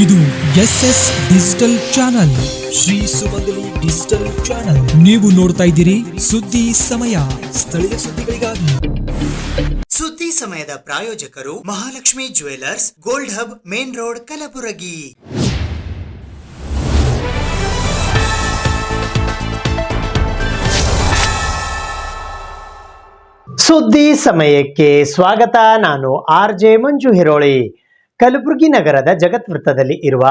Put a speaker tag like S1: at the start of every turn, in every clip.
S1: ಇದು SS digital channel, Shri ಸುಮಂಗಲಿ digital channel. ನೀವು ನೋಡ್ತಾ ಇದ್ದೀರಿ ಸುದ್ದಿ ಸಮಯ, ಸ್ಥಳೀಯ ಸುದ್ದಿಗಳಿಗಾಗಿ.
S2: ಸುದ್ದಿ ಸಮಯದ ಪ್ರಾಯೋಜಕರು Mahalakshmi jewellers, gold hub, main road, Kalaburagi.
S3: ಸುದ್ದಿ ಸಮಯಕ್ಕೆ ಸ್ವಾಗತ. ನಾನು RJ ಮಂಜು ಹಿರೋಳಿ. ಕಲಬುರಗಿ ನಗರದ ಜಗತ್ ವೃತ್ತದಲ್ಲಿ ಇರುವ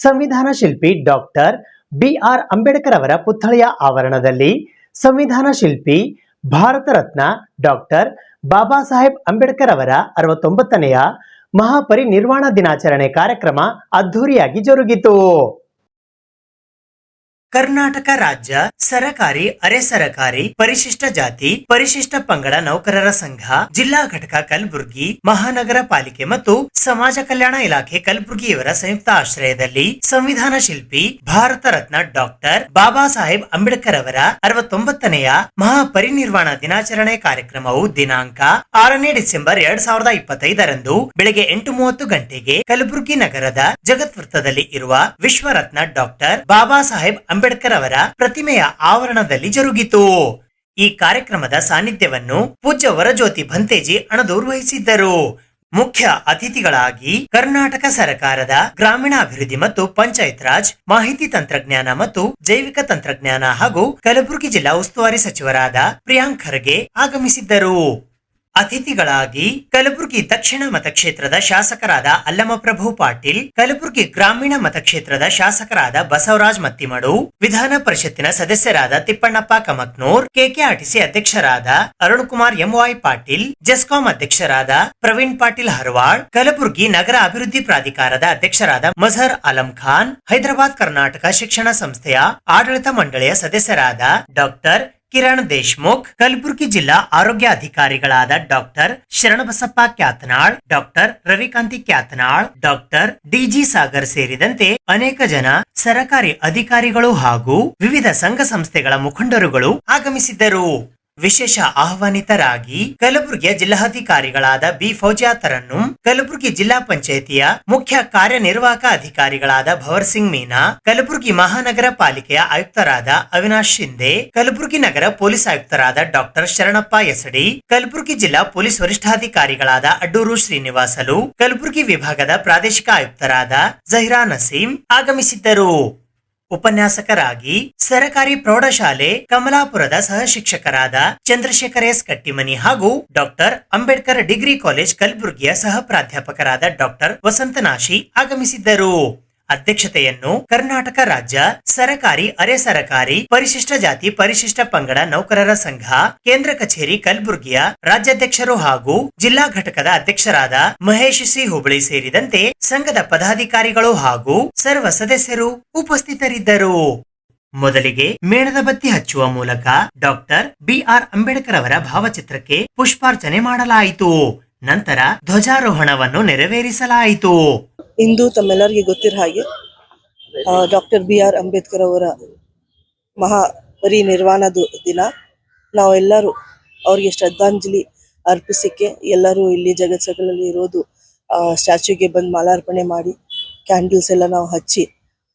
S3: ಸಂವಿಧಾನ ಶಿಲ್ಪಿ ಡಾಕ್ಟರ್ BR ಅಂಬೇಡ್ಕರ್ ಅವರ ಪುತ್ಥಳಿಯ ಆವರಣದಲ್ಲಿ ಸಂವಿಧಾನ ಶಿಲ್ಪಿ ಭಾರತ ರತ್ನ ಡಾಕ್ಟರ್ ಬಾಬಾ ಸಾಹೇಬ್ ಅಂಬೇಡ್ಕರ್ ಅವರ 69ನೆಯ ಮಹಾಪರಿನಿರ್ವಾಣ ದಿನಾಚರಣೆ ಕಾರ್ಯಕ್ರಮ ಅದ್ಧೂರಿಯಾಗಿ ಜರುಗಿತು.
S2: ಕರ್ನಾಟಕ ರಾಜ್ಯ ಸರಕಾರಿ, ಅರೆ ಸರಕಾರಿ, ಪರಿಶಿಷ್ಟ ಜಾತಿ, ಪರಿಶಿಷ್ಟ ಪಂಗಡ ನೌಕರರ ಸಂಘ, ಜಿಲ್ಲಾ ಘಟಕ ಕಲಬುರಗಿ, ಮಹಾನಗರ ಪಾಲಿಕೆ ಮತ್ತು ಸಮಾಜ ಕಲ್ಯಾಣ ಇಲಾಖೆ ಕಲಬುರಗಿಯವರ ಸಂಯುಕ್ತ ಆಶ್ರಯದಲ್ಲಿ ಸಂವಿಧಾನ ಶಿಲ್ಪಿ ಭಾರತ ರತ್ನ ಡಾಕ್ಟರ್ ಬಾಬಾ ಸಾಹೇಬ್ ಅಂಬೇಡ್ಕರ್ ಅವರ 69ನೆಯ ಮಹಾಪರಿನಿರ್ವಾಣ ದಿನಾಚರಣೆ ಕಾರ್ಯಕ್ರಮವು ದಿನಾಂಕ 6ನೇ ಡಿಸೆಂಬರ್ 2025ರಂದು ಬೆಳಗ್ಗೆ 8:30 ಗಂಟೆಗೆ ಕಲಬುರಗಿ ನಗರದ ಜಗತ್ ವೃತ್ತದಲ್ಲಿ ಇರುವ ವಿಶ್ವರತ್ನ ಡಾಕ್ಟರ್ ಬಾಬಾ ಸಾಹೇಬ್ ಅಂಬೇಡ್ಕರ್ ಅವರ ಪ್ರತಿಮೆಯ ಆವರಣದಲ್ಲಿ ಜರುಗಿತು. ಈ ಕಾರ್ಯಕ್ರಮದ ಸಾನ್ನಿಧ್ಯವನ್ನು ಪೂಜ್ಯ ವರಜ್ಯೋತಿ ಭಂತೇಜಿ ಅಣದೂರು ವಹಿಸಿದ್ದರು. ಮುಖ್ಯ ಅತಿಥಿಗಳಾಗಿ ಕರ್ನಾಟಕ ಸರ್ಕಾರದ ಗ್ರಾಮೀಣಾಭಿವೃದ್ಧಿ ಮತ್ತು ಪಂಚಾಯತ್ ರಾಜ್, ಮಾಹಿತಿ ತಂತ್ರಜ್ಞಾನ ಮತ್ತು ಜೈವಿಕ ತಂತ್ರಜ್ಞಾನ ಹಾಗೂ ಕಲಬುರಗಿ ಜಿಲ್ಲಾ ಉಸ್ತುವಾರಿ ಸಚಿವರಾದ ಪ್ರಿಯಾಂಕ್ ಖರ್ಗೆ ಆಗಮಿಸಿದ್ದರು. ಅತಿಥಿಗಳಾಗಿ ಕಲಬುರಗಿ ದಕ್ಷಿಣ ಮತಕ್ಷೇತ್ರದ ಶಾಸಕರಾದ ಅಲ್ಲಮಪ್ರಭು ಪಾಟೀಲ್, ಕಲಬುರಗಿ ಗ್ರಾಮೀಣ ಮತಕ್ಷೇತ್ರದ ಶಾಸಕರಾದ ಬಸವರಾಜ್ ಮತ್ತಿಮಡು, ವಿಧಾನ ಪರಿಷತ್ತಿನ ಸದಸ್ಯರಾದ ತಿಪ್ಪಣ್ಣಪ್ಪ ಕಮಕ್ನೂರ್, KKRTC ಅಧ್ಯಕ್ಷರಾದ ಅರುಣ್ ಕುಮಾರ್ MY ಪಾಟೀಲ್, ಜೆಸ್ಕಾಂ ಅಧ್ಯಕ್ಷರಾದ ಪ್ರವೀಣ್ ಪಾಟೀಲ್ ಹರವಾಳ್, ಕಲಬುರಗಿ ನಗರ ಅಭಿವೃದ್ಧಿ ಪ್ರಾಧಿಕಾರದ ಅಧ್ಯಕ್ಷರಾದ ಮಜಹರ್ ಆಲಂ ಖಾನ್, ಹೈದರಾಬಾದ್ ಕರ್ನಾಟಕ ಶಿಕ್ಷಣ ಸಂಸ್ಥೆಯ ಆಡಳಿತ ಮಂಡಳಿಯ ಸದಸ್ಯರಾದ ಡಾಕ್ಟರ್ ಕಿರಣ್ ದೇಶ್ಮುಖ್, ಕಲಬುರಗಿ ಜಿಲ್ಲಾ ಆರೋಗ್ಯ ಅಧಿಕಾರಿಗಳಾದ doctor Sharanabasappa Kyatanal, doctor Ravikanti Kyatanal, doctor DG Sagar ಸೇರಿದಂತೆ ಅನೇಕ ಜನ ಸರಕಾರಿ ಅಧಿಕಾರಿಗಳು ಹಾಗೂ ವಿವಿಧ ಸಂಘ ಸಂಸ್ಥೆಗಳ ಮುಖಂಡರುಗಳು ಆಗಮಿಸಿದ್ದರು. ವಿಶೇಷ ಆಹ್ವಾನಿತರಾಗಿ ಕಲಬುರಗಿಯ ಜಿಲ್ಲಾಧಿಕಾರಿಗಳಾದ B ಫೌಜಿಯಾತರನ್ನು, ಕಲಬುರಗಿ ಜಿಲ್ಲಾ ಪಂಚಾಯಿತಿಯ ಮುಖ್ಯ ಕಾರ್ಯನಿರ್ವಾಹಕ ಅಧಿಕಾರಿಗಳಾದ ಭವರ್ ಸಿಂಗ್ ಮೀನಾ, ಕಲಬುರಗಿ ಮಹಾನಗರ ಪಾಲಿಕೆಯ ಆಯುಕ್ತರಾದ ಅವಿನಾಶ್ ಶಿಂದೆ, ಕಲಬುರಗಿ ನಗರ ಪೊಲೀಸ್ ಆಯುಕ್ತರಾದ ಡಾಕ್ಟರ್ ಶರಣಪ್ಪ ಎಸಡಿ, ಕಲಬುರಗಿ ಜಿಲ್ಲಾ ಪೊಲೀಸ್ ವರಿಷ್ಠಾಧಿಕಾರಿಗಳಾದ ಅಡ್ಡೂರು ಶ್ರೀನಿವಾಸಲು, ಕಲಬುರಗಿ ವಿಭಾಗದ ಪ್ರಾದೇಶಿಕ ಆಯುಕ್ತರಾದ ಜಹಿರಾ ನಸೀಂ ಆಗಮಿಸಿದ್ದರು. ಉಪನ್ಯಾಸಕರಾಗಿ ಸರಕಾರಿ ಪ್ರೌಢಶಾಲೆ ಕಮಲಾಪುರದ ಸಹ ಶಿಕ್ಷಕರಾದ ಚಂದ್ರಶೇಖರ್ S ಕಟ್ಟಿಮನಿ ಹಾಗೂ ಡಾಕ್ಟರ್ ಅಂಬೇಡ್ಕರ್ ಡಿಗ್ರಿ ಕಾಲೇಜ್ ಕಲಬುರಗಿಯ ಸಹ ಪ್ರಾಧ್ಯಾಪಕರಾದ ಡಾಕ್ಟರ್ ವಸಂತನಾಶಿ ಆಗಮಿಸಿದ್ದರು. ಅಧ್ಯಕ್ಷತೆಯನ್ನು ಕರ್ನಾಟಕ ರಾಜ್ಯ ಸರಕಾರಿ, ಅರೆ ಸರಕಾರಿ, ಪರಿಶಿಷ್ಟ ಜಾತಿ, ಪರಿಶಿಷ್ಟ ಪಂಗಡ ನೌಕರರ ಸಂಘ ಕೇಂದ್ರ ಕಚೇರಿ ಕಲಬುರಗಿಯ ರಾಜ್ಯಾಧ್ಯಕ್ಷರು ಹಾಗೂ ಜಿಲ್ಲಾ ಘಟಕದ ಅಧ್ಯಕ್ಷರಾದ ಮಹೇಶ್ C ಹುಬ್ಳಿ ಸೇರಿದಂತೆ ಸಂಘದ ಪದಾಧಿಕಾರಿಗಳು ಹಾಗೂ ಸರ್ವ ಸದಸ್ಯರು ಉಪಸ್ಥಿತರಿದ್ದರು. ಮೊದಲಿಗೆ ಮೇಣದ ಬತ್ತಿ ಹಚ್ಚುವ ಮೂಲಕ ಡಾಕ್ಟರ್ BR ಅಂಬೇಡ್ಕರ್ ಅವರ ಭಾವಚಿತ್ರಕ್ಕೆ ಪುಷ್ಪಾರ್ಚನೆ ಮಾಡಲಾಯಿತು. ನಂತರ ಧ್ವಜಾರೋಹಣವನ್ನು ನೆರವೇರಿಸಲಾಯಿತು.
S4: ಇಂದು ತಮ್ಮೆಲ್ಲರಿಗೆ ಗೊತ್ತಿರೋ ಹಾಗೆ ಡಾಕ್ಟರ್ BR ಅಂಬೇಡ್ಕರ್ ಅವರ ಮಹಾಪರಿನಿರ್ವಾಣ ದಿನ. ನಾವೆಲ್ಲರೂ ಅವ್ರಿಗೆ ಶ್ರದ್ಧಾಂಜಲಿ ಅರ್ಪಿಸಕ್ಕೆ ಎಲ್ಲರೂ ಇಲ್ಲಿ ಜಗತ್ಸಗಳಲ್ಲಿ ಇರೋದು ಸ್ಟ್ಯಾಚ್ಯೂಗೆ ಬಂದು ಮಾಲಾರ್ಪಣೆ ಮಾಡಿ, ಕ್ಯಾಂಡಲ್ಸ್ ಎಲ್ಲ ನಾವು ಹಚ್ಚಿ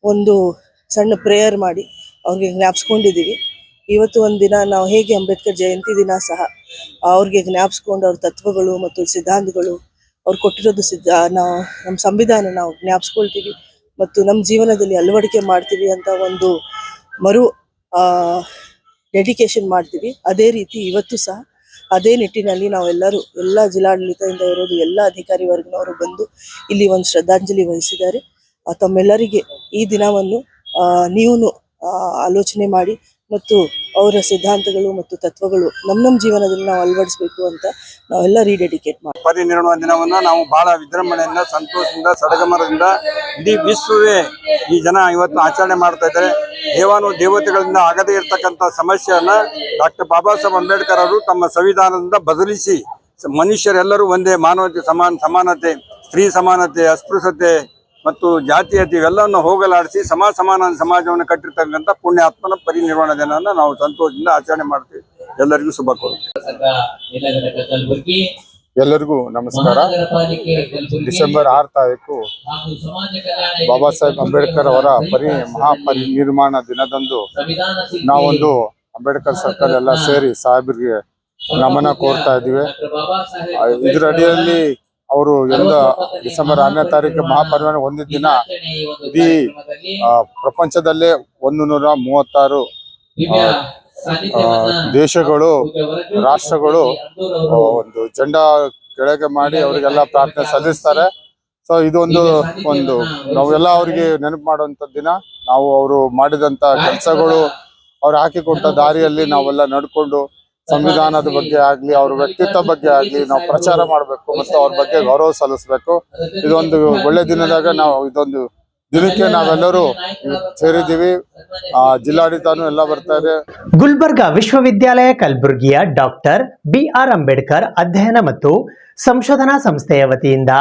S4: ಒಂದು ಸಣ್ಣ ಪ್ರೇಯರ್ ಮಾಡಿ ಅವ್ರಿಗೆ ಜ್ಞಾಪಿಸ್ಕೊಂಡಿದ್ದೀವಿ. ಇವತ್ತು ಒಂದು ದಿನ ನಾವು ಹೇಗೆ ಅಂಬೇಡ್ಕರ್ ಜಯಂತಿ ದಿನ ಸಹ ಅವ್ರಿಗೆ ಜ್ಞಾಪಿಸ್ಕೊಂಡು ಅವ್ರ ತತ್ವಗಳು ಮತ್ತು ಸಿದ್ಧಾಂತಗಳು ಅವ್ರು ಕೊಟ್ಟಿರೋದು ನಾವು ನಮ್ಮ ಸಂವಿಧಾನ ನಾವು ಜ್ಞಾಪಿಸ್ಕೊಳ್ತೀವಿ ಮತ್ತು ನಮ್ಮ ಜೀವನದಲ್ಲಿ ಅಳವಡಿಕೆ ಮಾಡ್ತೀವಿ ಅಂತ ಒಂದು ಮರು ಡೆಡಿಕೇಶನ್ ಮಾಡ್ತೀವಿ. ಅದೇ ರೀತಿ ಇವತ್ತು ಸಹ ಅದೇ ನಿಟ್ಟಿನಲ್ಲಿ ನಾವೆಲ್ಲರೂ ಎಲ್ಲ ಜಿಲ್ಲಾಡಳಿತದಿಂದ ಇರೋದು ಎಲ್ಲ ಅಧಿಕಾರಿ ವರ್ಗನವರು ಬಂದು ಇಲ್ಲಿ ಒಂದು ಶ್ರದ್ಧಾಂಜಲಿ ವಹಿಸಿದ್ದಾರೆ. ತಮ್ಮೆಲ್ಲರಿಗೆ ಈ ದಿನವನ್ನು ನೀವು ಆಲೋಚನೆ ಮಾಡಿ ಮತ್ತು ಅವರ ಸಿದ್ಧಾಂತಗಳು ಮತ್ತು ತತ್ವಗಳು ನಮ್ಮ ಜೀವನದಲ್ಲಿ ನಾವು ಅಳವಡಿಸಬೇಕು ಅಂತ ನಾವೆಲ್ಲ ರೀಡೆಡಿಕೇಟ್ ಮಾಡಿ
S5: ಪರಿನಿರ್ವಾಣ ದಿನವನ್ನ ನಾವು ಬಹಳ ವಿಜೃಂಭಣೆಯಿಂದ, ಸಂತೋಷದಿಂದ, ಸಡಗಮರದಿಂದ ಇಡೀ ವಿಶ್ವವೇ ಈ ಜನ ಇವತ್ತು ಆಚರಣೆ ಮಾಡ್ತಾ ಇದ್ದಾರೆ. ದೇವತೆಗಳಿಂದ ಆಗದೇ ಇರತಕ್ಕಂಥ ಸಮಸ್ಯೆಯನ್ನ ಡಾಕ್ಟರ್ ಬಾಬಾ ಸಾಹೇಬ್ ಅಂಬೇಡ್ಕರ್ ಅವರು ತಮ್ಮ ಸಂವಿಧಾನದಿಂದ ಬದಲಿಸಿ ಮನುಷ್ಯರೆಲ್ಲರೂ ಒಂದೇ, ಮಾನವತೆ, ಸಮಾನತೆ, ಸ್ತ್ರೀ ಸಮಾನತೆ, ಅಸ್ಪೃಶ್ಯತೆ ಮತ್ತು ಜಾತೀಯತೆ ಇವೆಲ್ಲವನ್ನು ಹೋಗಲಾಡಿಸಿ ಸಮಾನ ಸಮಾಜವನ್ನು ಕಟ್ಟಿರ್ತಕ್ಕಂಥ ಪುಣ್ಯಾತ್ಮನ ಪರಿನಿರ್ವಾಣ ದಿನವನ್ನು ನಾವು ಸಂತೋಷದಿಂದ ಆಚರಣೆ ಮಾಡ್ತೀವಿ. ಎಲ್ಲರಿಗೂ ಶುಭ ಕೋರುತ್ತೇವೆ.
S6: ಎಲ್ಲರಿಗೂ ನಮಸ್ಕಾರ. ಡಿಸೆಂಬರ್ 6 ತಾರೀಕು ಬಾಬಾ ಸಾಹೇಬ್ ಅಂಬೇಡ್ಕರ್ ಅವರ ಮಹಾಪರಿನಿರ್ವಾಣ ದಿನದಂದು ನಾವೊಂದು ಅಂಬೇಡ್ಕರ್ ಸರ್ಕಲ್ ಎಲ್ಲ ಸೇರಿ ಸಾಹೇಬರಿಗೆ ನಮನ ಕೋರ್ತಾ ಇದ್ದೀವಿ. ಇದರ ಅಡಿಯಲ್ಲಿ ಅವರು ಡಿಸೆಂಬರ್ 6ನೇ ತಾರೀಕು ಮಹಾಪರಿನಿರ್ವಾಣ ಹೊಂದಿದ ದಿನ ಇಡೀ ಪ್ರಪಂಚದಲ್ಲೇ 136 ದೇಶಗಳು, ರಾಷ್ಟ್ರಗಳು ಒಂದು ಜೆಂಡಾ ಕೆಳಗೆ ಮಾಡಿ ಅವರಿಗೆಲ್ಲ ಪ್ರಾರ್ಥನೆ ಸಲ್ಲಿಸ್ತಾರೆ. ಸೊ ಇದೊಂದು ನಾವೆಲ್ಲ ಅವರಿಗೆ ನೆನಪು ಮಾಡುವಂತ ದಿನ. ನಾವು ಅವರು ಮಾಡಿದಂತ ಕೆಲಸಗಳು, ಅವ್ರು ಹಾಕಿಕೊಟ್ಟ ದಾರಿಯಲ್ಲಿ ನಾವೆಲ್ಲ ನಡ್ಕೊಂಡು ಸಂವಿಧಾನದ ಬಗ್ಗೆ ಆಗ್ಲಿ, ಅವ್ರ ವ್ಯಕ್ತಿತ್ವ ಬಗ್ಗೆ ಆಗ್ಲಿ ನಾವು ಪ್ರಚಾರ ಮಾಡಬೇಕು ಮತ್ತು ಅವ್ರ ಬಗ್ಗೆ ಗೌರವ ಸಲ್ಲಿಸಬೇಕು. ಇದೊಂದು ಒಳ್ಳೆ ದಿನದಾಗ ನಾವು ಇದೊಂದು ದಿನಕ್ಕೆ ನಾವೆಲ್ಲರೂ ಸೇರಿದ್ದೀವಿ. ಜಿಲ್ಲಾಡಳಿತನೂ ಎಲ್ಲ ಬರ್ತಾ ಇದೆ.
S3: ಗುಲ್ಬರ್ಗ ವಿಶ್ವವಿದ್ಯಾಲಯ ಕಲಬುರಗಿಯ ಡಾಕ್ಟರ್ BR ಅಂಬೇಡ್ಕರ್ ಅಧ್ಯಯನ ಮತ್ತು ಸಂಶೋಧನಾ ಸಂಸ್ಥೆಯ ವತಿಯಿಂದ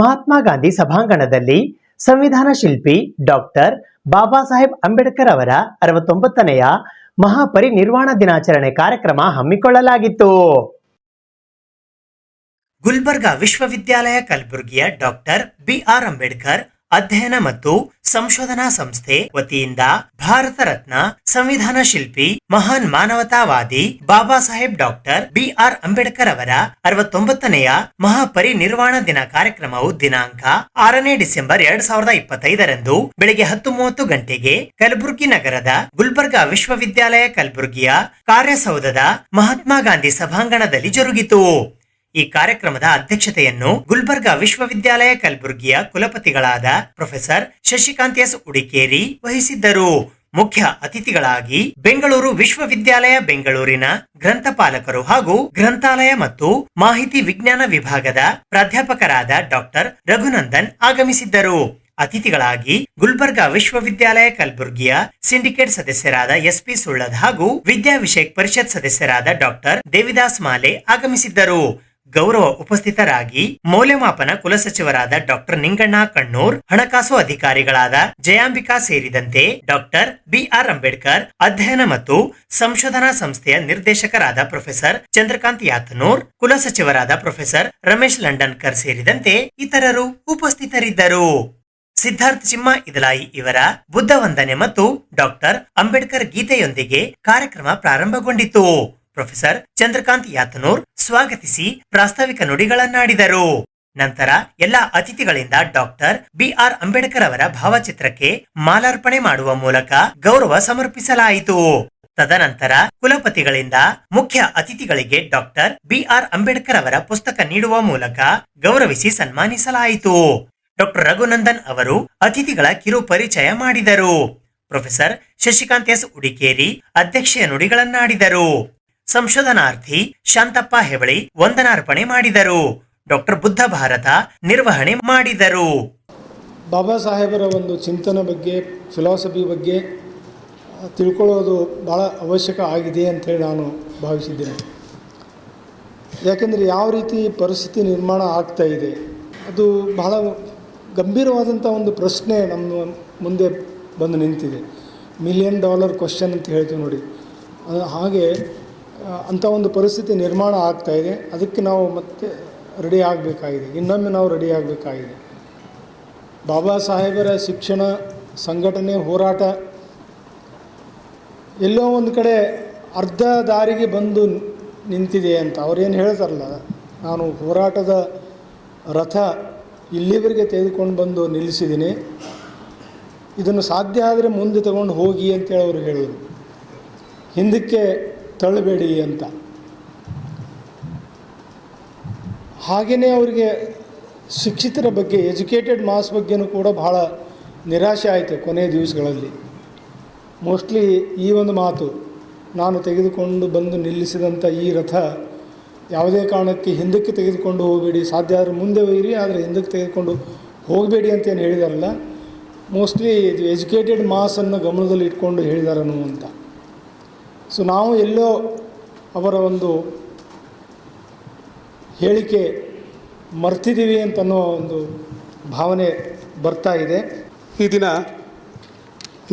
S3: ಮಹಾತ್ಮ ಗಾಂಧಿ ಸಭಾಂಗಣದಲ್ಲಿ ಸಂವಿಧಾನ ಶಿಲ್ಪಿ ಡಾಕ್ಟರ್ ಬಾಬಾ ಸಾಹೇಬ್ ಅಂಬೇಡ್ಕರ್ ಅವರ 69ನೆಯ ಮಹಾಪರಿನಿರ್ವಾಣ ದಿನಾಚರಣೆ ಕಾರ್ಯಕ್ರಮ ಹಮ್ಮಿಕೊಳ್ಳಲಾಗಿತ್ತು.
S2: ಗುಲ್ಬರ್ಗಾ ವಿಶ್ವವಿದ್ಯಾಲಯ ಕಲಬುರಗಿಯ ಡಾಕ್ಟರ್ BR ಅಂಬೇಡ್ಕರ್ ಅಧ್ಯಯನ ಮತ್ತು ಸಂಶೋಧನಾ ಸಂಸ್ಥೆ ವತಿಯಿಂದ ಭಾರತ ರತ್ನ ಸಂವಿಧಾನ ಶಿಲ್ಪಿ ಮಹಾನ್ ಮಾನವತಾವಾದಿ ಬಾಬಾ ಸಾಹೇಬ್ ಡಾಕ್ಟರ್ BR ಅಂಬೇಡ್ಕರ್ ಅವರ 69ನೆಯ ಮಹಾಪರಿನಿರ್ವಾಣ ದಿನ ಕಾರ್ಯಕ್ರಮವು ದಿನಾಂಕ 6ನೇ ಡಿಸೆಂಬರ್ 2025ರಂದು ಬೆಳಗ್ಗೆ 10:30 ಗಂಟೆಗೆ ಕಲಬುರಗಿ ನಗರದ ಗುಲ್ಬರ್ಗಾ ವಿಶ್ವವಿದ್ಯಾಲಯ ಕಲಬುರಗಿಯ ಕಾರ್ಯಸೌಧದ ಮಹಾತ್ಮ ಗಾಂಧಿ ಸಭಾಂಗಣದಲ್ಲಿ ಜರುಗಿತು. ಈ ಕಾರ್ಯಕ್ರಮದ ಅಧ್ಯಕ್ಷತೆಯನ್ನು ಗುಲ್ಬರ್ಗಾ ವಿಶ್ವವಿದ್ಯಾಲಯ ಕಲಬುರಗಿಯ ಕುಲಪತಿಗಳಾದ ಪ್ರೊಫೆಸರ್ ಶಶಿಕಾಂತ್ ಎಸ್ ಉಡಿಕೇರಿ ವಹಿಸಿದ್ದರು. ಮುಖ್ಯ ಅತಿಥಿಗಳಾಗಿ ಬೆಂಗಳೂರು ವಿಶ್ವವಿದ್ಯಾಲಯ ಬೆಂಗಳೂರಿನ ಗ್ರಂಥಪಾಲಕರು ಹಾಗೂ ಗ್ರಂಥಾಲಯ ಮತ್ತು ಮಾಹಿತಿ ವಿಜ್ಞಾನ ವಿಭಾಗದ ಪ್ರಾಧ್ಯಾಪಕರಾದ ಡಾಕ್ಟರ್ ರಘುನಂದನ್ ಆಗಮಿಸಿದ್ದರು. ಅತಿಥಿಗಳಾಗಿ ಗುಲ್ಬರ್ಗಾ ವಿಶ್ವವಿದ್ಯಾಲಯ ಕಲಬುರಗಿಯ ಸಿಂಡಿಕೇಟ್ ಸದಸ್ಯರಾದ SP ಸುಳ್ಳದ್ ಹಾಗೂ ವಿದ್ಯಾ ವಿಷಯಕ್ ಪರಿಷತ್ ಸದಸ್ಯರಾದ ಡಾಕ್ಟರ್ ದೇವಿದಾಸ್ ಮಾಲೆ ಆಗಮಿಸಿದ್ದರು. ಗೌರವ ಉಪಸ್ಥಿತರಾಗಿ ಮೌಲ್ಯಮಾಪನ ಕುಲಸಚಿವರಾದ ಡಾಕ್ಟರ್ ನಿಂಗಣ್ಣ ಕಣ್ಣೂರ್, ಹಣಕಾಸು ಅಧಿಕಾರಿಗಳಾದ ಜಯಾಂಬಿಕಾ ಸೇರಿದಂತೆ ಡಾಕ್ಟರ್ BR ಅಂಬೇಡ್ಕರ್ ಅಧ್ಯಯನ ಮತ್ತು ಸಂಶೋಧನಾ ಸಂಸ್ಥೆಯ ನಿರ್ದೇಶಕರಾದ ಪ್ರೊಫೆಸರ್ ಚಂದ್ರಕಾಂತ್ ಯಾತನೂರ್, ಕುಲಸಚಿವರಾದ ಪ್ರೊಫೆಸರ್ ರಮೇಶ್ ಲಂಡನ್ಕರ್ ಸೇರಿದಂತೆ ಇತರರು ಉಪಸ್ಥಿತರಿದ್ದರು. ಸಿದ್ಧಾರ್ಥ್ ಚಿಮ್ಮ ಇದಲಾಯಿ ಇವರ ಬುದ್ಧ ವಂದನೆ ಮತ್ತು ಡಾಕ್ಟರ್ ಅಂಬೇಡ್ಕರ್ ಗೀತೆಯೊಂದಿಗೆ ಕಾರ್ಯಕ್ರಮ ಪ್ರಾರಂಭಗೊಂಡಿತು. ಪ್ರೊಫೆಸರ್ ಚಂದ್ರಕಾಂತ್ ಯಾತನೂರ್ ಸ್ವಾಗತಿಸಿ ಪ್ರಾಸ್ತಾವಿಕ ನುಡಿಗಳನ್ನಾಡಿದರು. ನಂತರ ಎಲ್ಲಾ ಅತಿಥಿಗಳಿಂದ ಡಾಕ್ಟರ್ BR ಅಂಬೇಡ್ಕರ್ ಅವರ ಭಾವಚಿತ್ರಕ್ಕೆ ಮಾಲಾರ್ಪಣೆ ಮಾಡುವ ಮೂಲಕ ಗೌರವ ಸಮರ್ಪಿಸಲಾಯಿತು. ತದನಂತರ ಕುಲಪತಿಗಳಿಂದ ಮುಖ್ಯ ಅತಿಥಿಗಳಿಗೆ ಡಾಕ್ಟರ್ BR ಅಂಬೇಡ್ಕರ್ ಅವರ ಪುಸ್ತಕ ನೀಡುವ ಮೂಲಕ ಗೌರವಿಸಿ ಸನ್ಮಾನಿಸಲಾಯಿತು. ಡಾಕ್ಟರ್ ರಘುನಂದನ್ ಅವರು ಅತಿಥಿಗಳ ಕಿರು ಪರಿಚಯ ಮಾಡಿದರು. ಪ್ರೊಫೆಸರ್ ಶಶಿಕಾಂತ್ ಎಸ್ ಉಡಿಕೇರಿ ಅಧ್ಯಕ್ಷೀಯ ನುಡಿಗಳನ್ನಾಡಿದರು. ಸಂಶೋಧನಾರ್ಥಿ ಶಾಂತಪ್ಪ ಹೆಬಳಿ ವಂದನಾರ್ಪಣೆ ಮಾಡಿದರು. ಡಾಕ್ಟರ್ ಬುದ್ಧ ಭಾರತ ನಿರ್ವಹಣೆ ಮಾಡಿದರು.
S7: ಬಾಬಾ ಸಾಹೇಬರ ಒಂದು ಚಿಂತನೆ ಬಗ್ಗೆ, ಫಿಲಾಸಫಿ ಬಗ್ಗೆ ತಿಳ್ಕೊಳ್ಳೋದು ಭಾಳ ಅವಶ್ಯಕ ಆಗಿದೆ ಅಂಥೇಳಿ ನಾನು ಭಾವಿಸಿದ್ದೇನೆ. ಯಾಕೆಂದರೆ ಯಾವ ರೀತಿ ಪರಿಸ್ಥಿತಿ ನಿರ್ಮಾಣ ಆಗ್ತಾ ಇದೆ, ಅದು ಬಹಳ ಗಂಭೀರವಾದಂಥ ಒಂದು ಪ್ರಶ್ನೆ ನಮ್ಮ ಮುಂದೆ ಬಂದು ನಿಂತಿದೆ. $1 ಮಿಲಿಯನ್ ಕ್ವಶನ್ ಅಂತ ಹೇಳ್ತೀವಿ ನೋಡಿ, ಹಾಗೆ ಅಂಥ ಒಂದು ಪರಿಸ್ಥಿತಿ ನಿರ್ಮಾಣ ಆಗ್ತಾಯಿದೆ. ಅದಕ್ಕೆ ನಾವು ಮತ್ತೆ ರೆಡಿ ಆಗಬೇಕಾಗಿದೆ, ಇನ್ನೊಮ್ಮೆ ನಾವು ರೆಡಿ ಆಗಬೇಕಾಗಿದೆ. ಬಾಬಾ ಸಾಹೇಬರ ಶಿಕ್ಷಣ, ಸಂಘಟನೆ, ಹೋರಾಟ ಎಲ್ಲೋ ಒಂದು ಕಡೆ ಅರ್ಧ ದಾರಿಗೆ ಬಂದು ನಿಂತಿದೆ ಅಂತ ಅವ್ರೇನು ಹೇಳ್ತಾರಲ್ಲ, ನಾನು ಹೋರಾಟದ ರಥ ಇಲ್ಲಿವರೆಗೆ ತೆಗೆದುಕೊಂಡು ಬಂದು ನಿಲ್ಲಿಸಿದ್ದೀನಿ, ಇದನ್ನು ಸಾಧ್ಯ ಆದರೆ ಮುಂದೆ ತಗೊಂಡು ಹೋಗಿ ಅಂತೇಳಿ ಅವರು ಹೇಳಿದರು. ಹಿಂದಕ್ಕೆ ತಳ್ಳಬೇಡಿ ಅಂತ. ಹಾಗೆಯೇ ಅವರಿಗೆ ಶಿಕ್ಷಿತರ ಬಗ್ಗೆ, ಎಜುಕೇಟೆಡ್ ಮಾಸ್ ಬಗ್ಗೆನೂ ಕೂಡ ಭಾಳ ನಿರಾಶೆ ಆಯಿತು ಕೊನೆಯ ದಿವಸಗಳಲ್ಲಿ. ಮೋಸ್ಟ್ಲಿ ಈ ಒಂದು ಮಾತು, ನಾನು ತೆಗೆದುಕೊಂಡು ಬಂದು ನಿಲ್ಲಿಸಿದಂಥ ಈ ರಥ ಯಾವುದೇ ಕಾರಣಕ್ಕೆ ಹಿಂದಕ್ಕೆ ತೆಗೆದುಕೊಂಡು ಹೋಗಬೇಡಿ, ಸಾಧ್ಯ ಆದರೆ ಮುಂದೆ ಒಯ್ಯಿರಿ, ಆದರೆ ಹಿಂದಕ್ಕೆ ತೆಗೆದುಕೊಂಡು ಹೋಗಬೇಡಿ ಅಂತೇನು ಹೇಳಿದಾರಲ್ಲ, ಮೋಸ್ಟ್ಲಿ ಇದು ಎಜುಕೇಟೆಡ್ ಮಾಸನ್ನು ಗಮನದಲ್ಲಿ ಇಟ್ಕೊಂಡು ಹೇಳಿದಾರನು ಅಂತ. ಸೊ ನಾವು ಎಲ್ಲೋ ಅವರ ಒಂದು ಹೇಳಿಕೆ ಮರ್ತಿದ್ದೀವಿ ಅಂತನ್ನೋ ಒಂದು ಭಾವನೆ ಬರ್ತಾ ಇದೆ.
S8: ಈ ದಿನ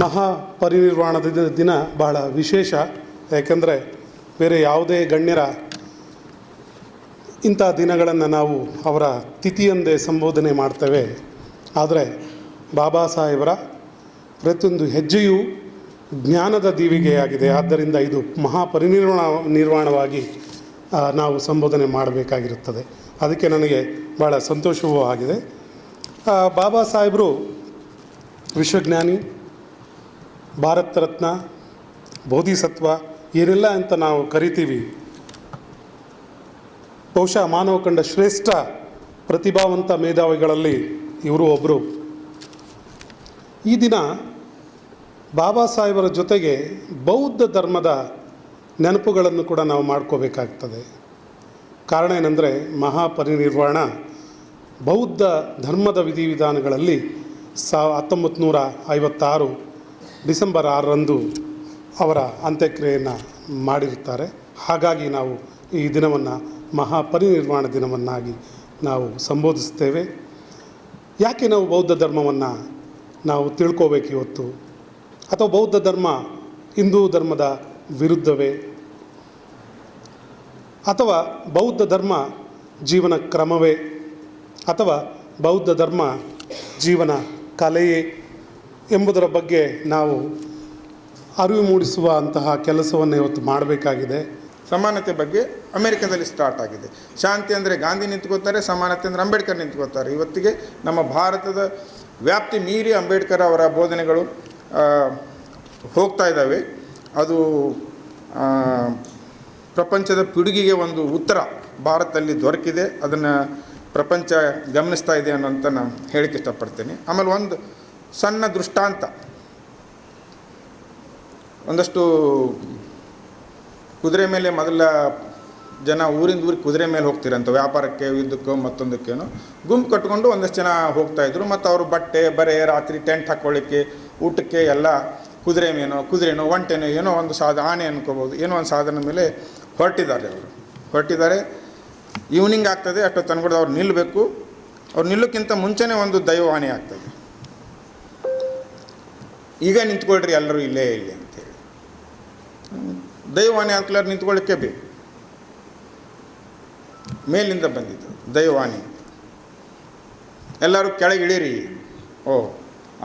S8: ಮಹಾಪರಿನಿರ್ವಾಣದ ದಿನ ಬಹಳ ವಿಶೇಷ. ಯಾಕೆಂದರೆ ಬೇರೆ ಯಾವುದೇ ಗಣ್ಯರ ಇಂಥ ದಿನಗಳನ್ನು ನಾವು ಅವರ ತಿಥಿಯೆಂದೇ ಸಂಬೋಧನೆ ಮಾಡ್ತೇವೆ. ಆದರೆ ಬಾಬಾ ಸಾಹೇಬರ ಪ್ರತಿಯೊಂದು ಹೆಜ್ಜೆಯೂ ಜ್ಞಾನದ ದೀವಿಗೆಯಾಗಿದೆ. ಆದ್ದರಿಂದ ಇದು ನಿರ್ವಾಣವಾಗಿ ನಾವು ಸಂಬೋಧನೆ ಮಾಡಬೇಕಾಗಿರುತ್ತದೆ. ಅದಕ್ಕೆ ನನಗೆ ಭಾಳ ಸಂತೋಷವೂ ಆಗಿದೆ. ಬಾಬಾ ಸಾಹೇಬರು ವಿಶ್ವಜ್ಞಾನಿ, ಭಾರತ ರತ್ನ, ಬೋಧಿಸತ್ವ ಏನೆಲ್ಲ ಅಂತ ನಾವು ಕರಿತೀವಿ. ಬಹುಶಃ ಮಾನವ ಕಂಡ ಶ್ರೇಷ್ಠ ಪ್ರತಿಭಾವಂತ ಮೇಧಾವಿಗಳಲ್ಲಿ ಇವರು ಒಬ್ಬರು. ಈ ದಿನ ಬಾಬಾ ಸಾಹೇಬರ ಜೊತೆಗೆ ಬೌದ್ಧ ಧರ್ಮದ ನೆನಪುಗಳನ್ನು ಕೂಡ ನಾವು ಮಾಡ್ಕೋಬೇಕಾಗ್ತದೆ. ಕಾರಣ ಏನಂದರೆ ಮಹಾಪರಿನಿರ್ವಾಣ ಬೌದ್ಧ ಧರ್ಮದ ವಿಧಿವಿಧಾನಗಳಲ್ಲಿ 1956 ಡಿಸೆಂಬರ್ 6ರಂದು ಅವರ ಅಂತ್ಯಕ್ರಿಯೆಯನ್ನು ಮಾಡಿರುತ್ತಾರೆ. ಹಾಗಾಗಿ ನಾವು ಈ ದಿನವನ್ನು ಮಹಾಪರಿನಿರ್ವಾಣ ದಿನವನ್ನಾಗಿ ನಾವು ಸಂಬೋಧಿಸ್ತೇವೆ. ಯಾಕೆ ನಾವು ಬೌದ್ಧ ಧರ್ಮವನ್ನು ನಾವು ತಿಳ್ಕೋಬೇಕು ಇವತ್ತು? ಅಥವಾ ಬೌದ್ಧ ಧರ್ಮ ಹಿಂದೂ ಧರ್ಮದ ವಿರುದ್ಧವೇ? ಅಥವಾ ಬೌದ್ಧ ಧರ್ಮ ಜೀವನ ಕ್ರಮವೇ? ಅಥವಾ ಬೌದ್ಧ ಧರ್ಮ ಜೀವನ ಕಲೆಯೇ ಎಂಬುದರ ಬಗ್ಗೆ ನಾವು ಅರಿವು ಮೂಡಿಸುವ ಅಂತಹ ಕೆಲಸವನ್ನು ಇವತ್ತು ಮಾಡಬೇಕಾಗಿದೆ.
S9: ಸಮಾನತೆ ಬಗ್ಗೆ ಅಮೆರಿಕದಲ್ಲಿ ಸ್ಟಾರ್ಟ್ ಆಗಿದೆ. ಶಾಂತಿ ಅಂದರೆ ಗಾಂಧಿ ನಿಂತ್ಕೋತಾರೆ, ಸಮಾನತೆ ಅಂದರೆ ಅಂಬೇಡ್ಕರ್ ನಿಂತ್ಕೋತಾರೆ. ಇವತ್ತಿಗೆ ನಮ್ಮ ಭಾರತದ ವ್ಯಾಪ್ತಿ ಮೀರಿ ಅಂಬೇಡ್ಕರ್ ಅವರ ಬೋಧನೆಗಳು ಹೋಗ್ತಾ ಇದ್ದಾವೆ. ಅದು ಪ್ರಪಂಚದ ಪಿಡುಗಿಗೆ ಒಂದು ಉತ್ತರ ಭಾರತದಲ್ಲಿ ದೊರಕಿದೆ. ಅದನ್ನು ಪ್ರಪಂಚ ಗಮನಿಸ್ತಾ ಇದೆ ಅನ್ನೋಂತ ನಾನು ಹೇಳಕ್ಕೆ ಇಷ್ಟಪಡ್ತೀನಿ. ಆಮೇಲೆ ಒಂದು ಸಣ್ಣ ದೃಷ್ಟಾಂತ, ಒಂದಷ್ಟು ಕುದುರೆ ಮೇಲೆ ಮೊದಲ ಜನ ಊರಿಂದ ಊರಿಗೆ ಕುದುರೆ ಮೇಲೆ ಹೋಗ್ತಿರಂತ ವ್ಯಾಪಾರಕ್ಕೆ, ಯುದ್ಧಕ್ಕೋ ಮತ್ತೊಂದಕ್ಕೇನೋ ಗುಂಪು ಕಟ್ಕೊಂಡು ಒಂದಷ್ಟು ಜನ ಹೋಗ್ತಾಯಿದ್ರು. ಮತ್ತು ಅವರು ಬಟ್ಟೆ ಬರೆ ರಾತ್ರಿ ಟೆಂಟ್ ಹಾಕ್ಕೊಳ್ಳಿಕ್ಕೆ, ಊಟಕ್ಕೆ ಎಲ್ಲ ಕುದುರೆನೋ ಒಂಟೆನೋ ಏನೋ ಒಂದು ಆನೆ ಅನ್ಕೋಬೋದು, ಏನೋ ಒಂದು ಸಾಧನ ಮೇಲೆ ಹೊರಟಿದ್ದಾರೆ. ಈವ್ನಿಂಗ್ ಆಗ್ತದೆ, ಅಷ್ಟೊತ್ತು ಅನ್ಕೊಡ್ದು ಅವ್ರು ನಿಲ್ಲಬೇಕು. ಅವ್ರು ನಿಲ್ಲೋಕ್ಕಿಂತ ಮುಂಚೆನೇ ಒಂದು ದೈವವಾಣಿ ಆಗ್ತದೆ, ಈಗ ನಿಂತ್ಕೊಳ್ರಿ ಎಲ್ಲರೂ ಇಲ್ಲೇ ಅಂತೇಳಿ. ದೈವವಾಣಿ ಅಂಕಲರ್ ನಿಂತ್ಕೊಳ್ಳಿಕ್ಕೆ ಬೇಕು. ಮೇಲಿಂದ ಬಂದಿದ್ದು ದೈವವಾಣಿ, ಎಲ್ಲರೂ ಕೆಳಗೆ ಇಳೀರಿ.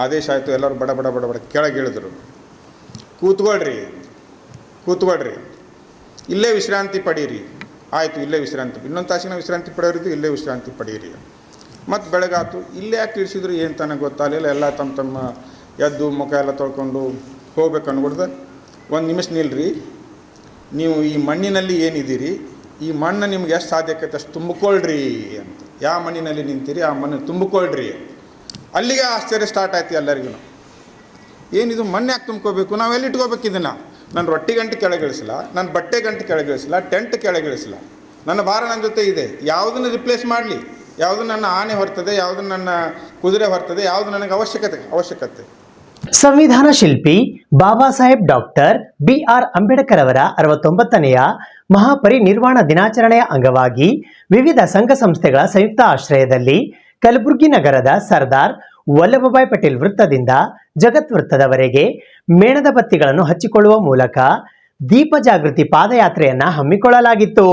S9: ಆದೇಶ ಆಯಿತು, ಎಲ್ಲರೂ ಬಡ ಬಡ ಬಡ ಬಡ ಕೆಳಗೆ ಇಳಿದ್ರು. ಕೂತ್ಕೊಳ್ರಿ, ಇಲ್ಲೇ ವಿಶ್ರಾಂತಿ ಪಡೀರಿ. ಆಯಿತು, ಇಲ್ಲೇ ವಿಶ್ರಾಂತಿ, ಇನ್ನೊಂದು ತಾಸಿನ ವಿಶ್ರಾಂತಿ ಪಡೆಯೋರಿದ್ದು ಇಲ್ಲೇ ವಿಶ್ರಾಂತಿ ಪಡೀರಿ. ಮತ್ತು ಬೆಳಗಾತು, ಇಲ್ಲೇ ಯಾಕೆ ಇಳಿಸಿದ್ರು ಏನು ತಾನೇ ಗೊತ್ತಾಗಲಿಲ್ಲ. ಎಲ್ಲ ತಮ್ಮ ಎದ್ದು ಮುಖ ಎಲ್ಲ ತೊಳ್ಕೊಂಡು ಹೋಗ್ಬೇಕು ಅನ್ಕೊಡ್ದೆ. ಒಂದು ನಿಮಿಷ ನಿಲ್ರಿ, ನೀವು ಈ ಮಣ್ಣಿನಲ್ಲಿ ಏನಿದ್ದೀರಿ, ಈ ಮಣ್ಣು ನಿಮ್ಗೆ ಎಷ್ಟು ಸಾಧ್ಯಕ್ಕೈತೆ ಅಷ್ಟು ತುಂಬಿಕೊಳ್ಳ್ರಿ ಅಂತ. ಯಾವ ಮಣ್ಣಿನಲ್ಲಿ ನಿಂತೀರಿ ಆ ಮಣ್ಣು ತುಂಬಿಕೊಳ್ಳ್ರಿ. ಅಲ್ಲಿಗೆ ಆಶ್ಚರ್ಯ ಸ್ಟಾರ್ಟ್ ಆಯ್ತು ಎಲ್ಲರಿಗೂ. ಏನಿದು ಮಣ್ಣು ಯಾಕೆ ತುಂಬ್ಕೋಬೇಕು, ನಾವೆಲ್ಲಿ ಇಟ್ಕೋಬೇಕು ಇದನ್ನು? ನನ್ನ ರೊಟ್ಟಿ ಗಂಟೆ ಕೆಳಗಿಳಿಸಿಲ್ಲ, ನನ್ನ ಬಟ್ಟೆ ಗಂಟೆ ಕೆಳಗಿಳಿಸಿಲ್ಲ, ಟೆಂಟ್ ಕೆಳಗಿಳಿಸಿಲ್ಲ. ನನ್ನ ಭಾರ ನನ್ನ ಜೊತೆ ಇದೆ. ಯಾವುದನ್ನು ರಿಪ್ಲೇಸ್ ಮಾಡಲಿ, ಯಾವುದು ನನ್ನ ಆನೆ ಹೊರ್ತದೆ, ಯಾವುದು ನನ್ನ ಕುದುರೆ ಹೊರ್ತದೆ, ಯಾವುದು ನನಗೆ ಅವಶ್ಯಕತೆ.
S3: ಸಂವಿಧಾನ ಶಿಲ್ಪಿ ಬಾಬಾ ಸಾಹೇಬ್ ಡಾಕ್ಟರ್ BR ಅಂಬೇಡ್ಕರ್ ಅವರ 69ನೆಯ ಮಹಾಪರಿನಿರ್ವಾಣ ದಿನಾಚರಣೆಯ ಅಂಗವಾಗಿ ವಿವಿಧ ಸಂಘ ಸಂಸ್ಥೆಗಳ ಸಂಯುಕ್ತ ಆಶ್ರಯದಲ್ಲಿ ಕಲಬುರಗಿ ನಗರದ ಸರ್ದಾರ್ ವಲ್ಲಭಭಾಯ್ ಪಟೇಲ್ ವೃತ್ತದಿಂದ ಜಗತ್ ವೃತ್ತದವರೆಗೆ ಮೇಣದ ಬತ್ತಿಗಳನ್ನು ಹಚ್ಚಿಕೊಳ್ಳುವ ಮೂಲಕ ದೀಪ ಜಾಗೃತಿ ಪಾದಯಾತ್ರೆಯನ್ನ ಹಮ್ಮಿಕೊಳ್ಳಲಾಗಿತ್ತು.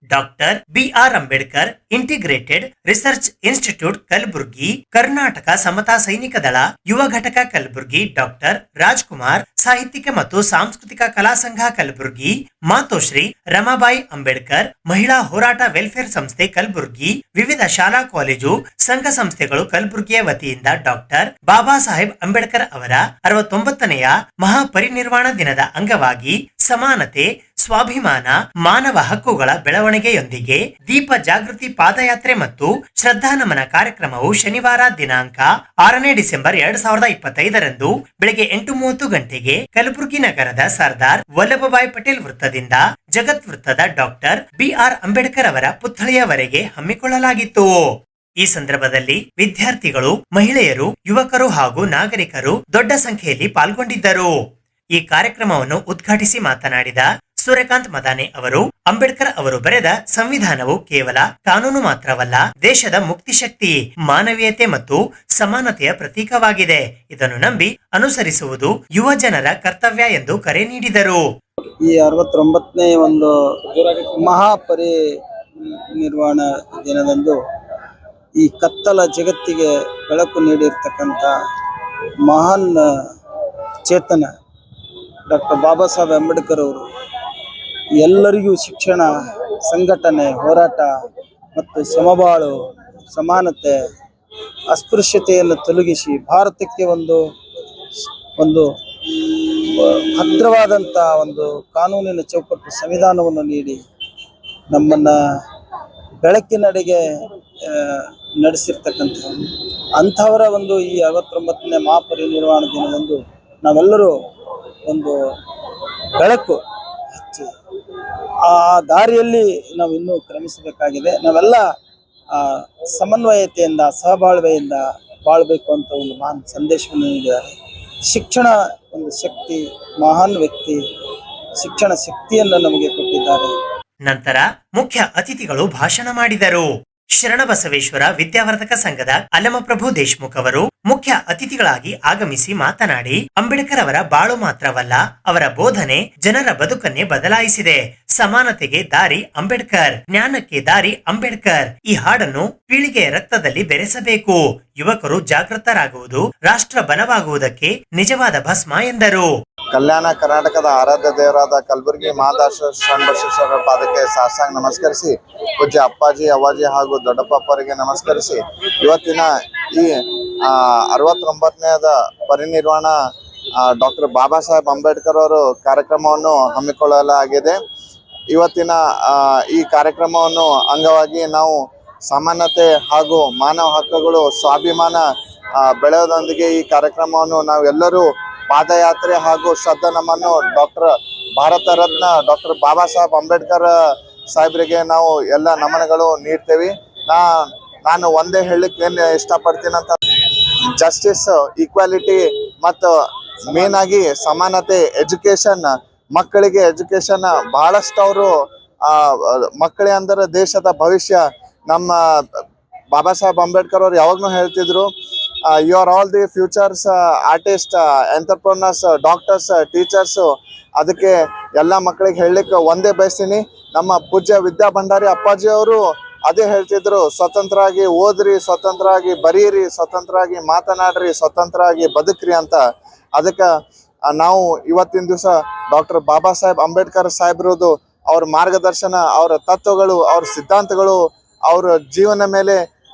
S2: Doctor BR Ambedkar integrated research institute Kalaburgi, Karnataka Samata Sainik Dal ಯುವ ಘಟಕ ಕಲಬುರ್ಗಿ, ಡಾಕ್ಟರ್ ರಾಜ್ಕುಮಾರ್ ಸಾಹಿತ್ಯಿಕ ಮತ್ತು ಸಾಂಸ್ಕೃತಿಕ ಕಲಾ ಸಂಘ ಕಲಬುರ್ಗಿ, ಮಾತೋಶ್ರೀ ರಮಾಬಾಯಿ ಅಂಬೇಡ್ಕರ್ ಮಹಿಳಾ ಹೋರಾಟ ವೆಲ್ಫೇರ್ ಸಂಸ್ಥೆ ಕಲಬುರ್ಗಿ, ವಿವಿಧ ಶಾಲಾ ಕಾಲೇಜು ಸಂಘ ಸಂಸ್ಥೆಗಳು ಕಲಬುರ್ಗಿಯ ವತಿಯಿಂದ ಡಾಕ್ಟರ್ ಬಾಬಾ ಸಾಹೇಬ್ ಅಂಬೇಡ್ಕರ್ ಅವರ 69ನೆಯ ಮಹಾಪರಿನಿರ್ವಾಣ ದಿನದ ಅಂಗವಾಗಿ ಸಮಾನತೆ, ಸ್ವಾಭಿಮಾನ, ಮಾನವ ಹಕ್ಕುಗಳ ಬೆಳವಣಿಗೆಯೊಂದಿಗೆ ದೀಪ ಜಾಗೃತಿ ಪಾದಯಾತ್ರೆ ಮತ್ತು ಶ್ರದ್ಧಾನಮನ ಕಾರ್ಯಕ್ರಮವು ಶನಿವಾರ ದಿನಾಂಕ 6ನೇ ಡಿಸೆಂಬರ್ 2025ರಂದು ಬೆಳಗ್ಗೆ 8:30 ಗಂಟೆಗೆ ಕಲಬುರಗಿ ನಗರದ ಸರ್ದಾರ್ ವಲ್ಲಭಭಾಯ್ ಪಟೇಲ್ ವೃತ್ತದಿಂದ ಜಗತ್ ವೃತ್ತದ ಡಾಕ್ಟರ್ BR ಅಂಬೇಡ್ಕರ್ ಅವರ ಪುತ್ಥಳಿಯವರೆಗೆ ಹಮ್ಮಿಕೊಳ್ಳಲಾಗಿತ್ತು. ಈ ಸಂದರ್ಭದಲ್ಲಿ ವಿದ್ಯಾರ್ಥಿಗಳು, ಮಹಿಳೆಯರು, ಯುವಕರು ಹಾಗೂ ನಾಗರಿಕರು ದೊಡ್ಡ ಸಂಖ್ಯೆಯಲ್ಲಿ ಪಾಲ್ಗೊಂಡಿದ್ದರು. ಈ ಕಾರ್ಯಕ್ರಮವನ್ನು ಉದ್ಘಾಟಿಸಿ ಮಾತನಾಡಿದ ಸೂರ್ಯಕಾಂತ್ ಮದಾನೆ ಅವರು, ಅಂಬೇಡ್ಕರ್ ಅವರು ಬರೆದ ಸಂವಿಧಾನವು ಕೇವಲ ಕಾನೂನು ಮಾತ್ರವಲ್ಲ, ದೇಶದ ಮುಕ್ತಿ ಶಕ್ತಿ, ಮಾನವೀಯತೆ ಮತ್ತು ಸಮಾನತೆಯ ಪ್ರತೀಕವಾಗಿದೆ. ಇದನ್ನು ನಂಬಿ ಅನುಸರಿಸುವುದು ಯುವ ಜನರ ಕರ್ತವ್ಯ ಎಂದು ಕರೆ ನೀಡಿದರು.
S10: ಈ 69ನೇ ಒಂದು ಮಹಾಪರಿನಿರ್ವಾಣ ದಿನದಂದು ಈ ಕತ್ತಲ ಜಗತ್ತಿಗೆ ಬೆಳಕು ನೀಡಿರ್ತಕ್ಕಂಥ ಮಹಾನ್ ಚೇತನ ಡಾಕ್ಟರ್ ಬಾಬಾ ಸಾಹೇಬ್ ಅಂಬೇಡ್ಕರ್ ಅವರು ಎಲ್ಲರಿಗೂ ಶಿಕ್ಷಣ, ಸಂಘಟನೆ, ಹೋರಾಟ ಮತ್ತು ಸಮಬಾಳು, ಸಮಾನತೆ, ಅಸ್ಪೃಶ್ಯತೆಯನ್ನು ತೊಲಗಿಸಿ ಭಾರತಕ್ಕೆ ಒಂದು ಭದ್ರವಾದಂಥ ಒಂದು ಕಾನೂನಿನ ಚೌಕಟ್ಟು, ಸಂವಿಧಾನವನ್ನು ನೀಡಿ ನಮ್ಮನ್ನು ಬೆಳಕಿನಡೆಗೆ ನಡೆಸಿರ್ತಕ್ಕಂಥ ಅಂಥವರ ಒಂದು ಈ 69ನೇ ಮಹಾಪರಿನಿರ್ವಾಣ ದಿನದಂದು ನಾವೆಲ್ಲರೂ ಒಂದು ಬೆಳಕು ಹಚ್ಚಿ ಆ ದಾರಿಯಲ್ಲಿ ನಾವು ಇನ್ನೂ ಕ್ರಮಿಸಬೇಕಾಗಿದೆ. ನಾವೆಲ್ಲ ಸಮನ್ವಯತೆಯಿಂದ, ಸಹಬಾಳ್ವೆಯಿಂದ ಬಾಳ್ಬೇಕು ಅಂತ ಒಂದು ಮಹಾನ್ ಸಂದೇಶವನ್ನು ನೀಡಿದ್ದಾರೆ. ಶಿಕ್ಷಣ ಒಂದು ಶಕ್ತಿ, ಮಹಾನ್ ವ್ಯಕ್ತಿ ಶಿಕ್ಷಣ ಶಕ್ತಿಯನ್ನು ನಮಗೆ ಕೊಟ್ಟಿದ್ದಾರೆ.
S2: ನಂತರ ಮುಖ್ಯ ಅತಿಥಿಗಳು ಭಾಷಣ ಮಾಡಿದರು. ಶರಣಬಸವೇಶ್ವರ ವಿದ್ಯಾವರ್ಧಕ ಸಂಘದ ಅಲ್ಲಮಪ್ರಭು ದೇಶ್ಮುಖ್ ಅವರು ಮುಖ್ಯ ಅತಿಥಿಗಳಾಗಿ ಆಗಮಿಸಿ ಮಾತನಾಡಿ, ಅಂಬೇಡ್ಕರ್ ಅವರ ಬಾಳು ಮಾತ್ರವಲ್ಲ, ಅವರ ಬೋಧನೆ ಜನರ ಬದುಕನ್ನೇ ಬದಲಾಯಿಸಿದೆ. ಸಮಾನತೆಗೆ ದಾರಿ ಅಂಬೇಡ್ಕರ್, ಜ್ಞಾನಕ್ಕೆ ದಾರಿ ಅಂಬೇಡ್ಕರ್. ಈ ಹಾಡನ್ನು ಪೀಳಿಗೆಯ ರಕ್ತದಲ್ಲಿ ಬೆರೆಸಬೇಕು. ಯುವಕರು ಜಾಗೃತರಾಗುವುದು ರಾಷ್ಟ್ರ ಬಲವಾಗುವುದಕ್ಕೆ ನಿಜವಾದ ಭಸ್ಮ ಎಂದರು.
S11: ಕಲ್ಯಾಣ ಕರ್ನಾಟಕದ ಆರಾಧ್ಯ ದೇವರಾದ ಕಲಬುರಗಿ ಮಹಾದಾಸ ಶರಣಬಸವೇಶ್ವರರ ಪಾದಕ್ಕೆ ಸಾಷ್ಟಾಂಗ ನಮಸ್ಕರಿಸಿ, ಪೂಜ್ಯ ಅಪ್ಪಾಜಿ, ಅವ್ವಾಜಿ ಹಾಗೂ ದೊಡ್ಡಪ್ಪ ಅವರಿಗೆ ನಮಸ್ಕರಿಸಿ, ಇವತ್ತಿನ ಈ 69ನೇದ ಪರಿನಿರ್ವಾಣ ಡಾಕ್ಟರ್ ಬಾಬಾ ಸಾಹೇಬ್ ಅಂಬೇಡ್ಕರ್ ಅವರು ಕಾರ್ಯಕ್ರಮವನ್ನು ಹಮ್ಮಿಕೊಳ್ಳಲಾಗಿದೆ. ಇವತ್ತಿನ ಈ ಕಾರ್ಯಕ್ರಮವನ್ನು ಅಂಗವಾಗಿ ನಾವು ಸಮಾನತೆ ಹಾಗೂ ಮಾನವ ಹಕ್ಕುಗಳು, ಸ್ವಾಭಿಮಾನ ಬೆಳೆಯೋದೊಂದಿಗೆ ಈ ಕಾರ್ಯಕ್ರಮವನ್ನು ನಾವೆಲ್ಲರೂ ಪಾದಯಾತ್ರೆ ಹಾಗೂ ಶ್ರದ್ಧಾ ನಮನ ಡಾಕ್ಟರ್ ಭಾರತ ರತ್ನ ಡಾಕ್ಟರ್ ಬಾಬಾ ಸಾಹೇಬ್ ಅಂಬೇಡ್ಕರ್ ಸಾಹೇಬ್ರಿಗೆ ನಾವು ಎಲ್ಲ ನಮನಗಳು ನೀಡ್ತೇವೆ. ನಾನು ಒಂದೇ ಹೇಳಲಿಕ್ಕೆ ಏನು ಇಷ್ಟಪಡ್ತೀನಿ ಅಂತ, ಜಸ್ಟಿಸ್, ಈಕ್ವಾಲಿಟಿ ಮತ್ತು ಮೇನ್ ಆಗಿ ಸಮಾನತೆ, ಎಜುಕೇಶನ್, ಮಕ್ಕಳಿಗೆ ಎಜುಕೇಶನ್ ಬಹಳಷ್ಟು ಅವರು ಮಕ್ಕಳೇ ಅಂದರೆ ದೇಶದ ಭವಿಷ್ಯ. ನಮ್ಮ ಬಾಬಾ ಸಾಹೇಬ್ ಅಂಬೇಡ್ಕರ್ ಅವ್ರು ಯಾವಾಗ್ಲೂ ಹೇಳ್ತಿದ್ರು, you are all the futures, artist, entrepreneurs, doctors, teachers. ಅದಕ್ಕೆ ಎಲ್ಲ ಮಕ್ಕಳಿಗೆ ಹೇಳಲಿಕ್ಕೆ ಒಂದೇ ಬಯಸ್ತೀನಿ, ನಮ್ಮ ಪೂಜ್ಯ ವಿದ್ಯಾ ಭಂಡಾರಿ ಅಪ್ಪಾಜಿ ಅವರು ಅದೇ ಹೇಳ್ತಿದ್ರು, ಸ್ವತಂತ್ರವಾಗಿ ಓದ್ರಿ, ಸ್ವತಂತ್ರವಾಗಿ ಬರೀರಿ, ಸ್ವತಂತ್ರವಾಗಿ ಮಾತನಾಡ್ರಿ, ಸ್ವತಂತ್ರವಾಗಿ ಬದುಕ್ರಿ ಅಂತ. ಅದಕ್ಕೆ ನಾವು ಇವತ್ತಿನ ದಿವಸ ಡಾಕ್ಟರ್ ಬಾಬಾ ಸಾಹೇಬ್ ಅಂಬೇಡ್ಕರ್ ಸಾಹೇಬ್ರದು ಅವ್ರ ಮಾರ್ಗದರ್ಶನ, ಅವರ ತತ್ವಗಳು, ಅವ್ರ ಸಿದ್ಧಾಂತಗಳು, ಅವ್ರ ಜೀವನ ಮೇಲೆ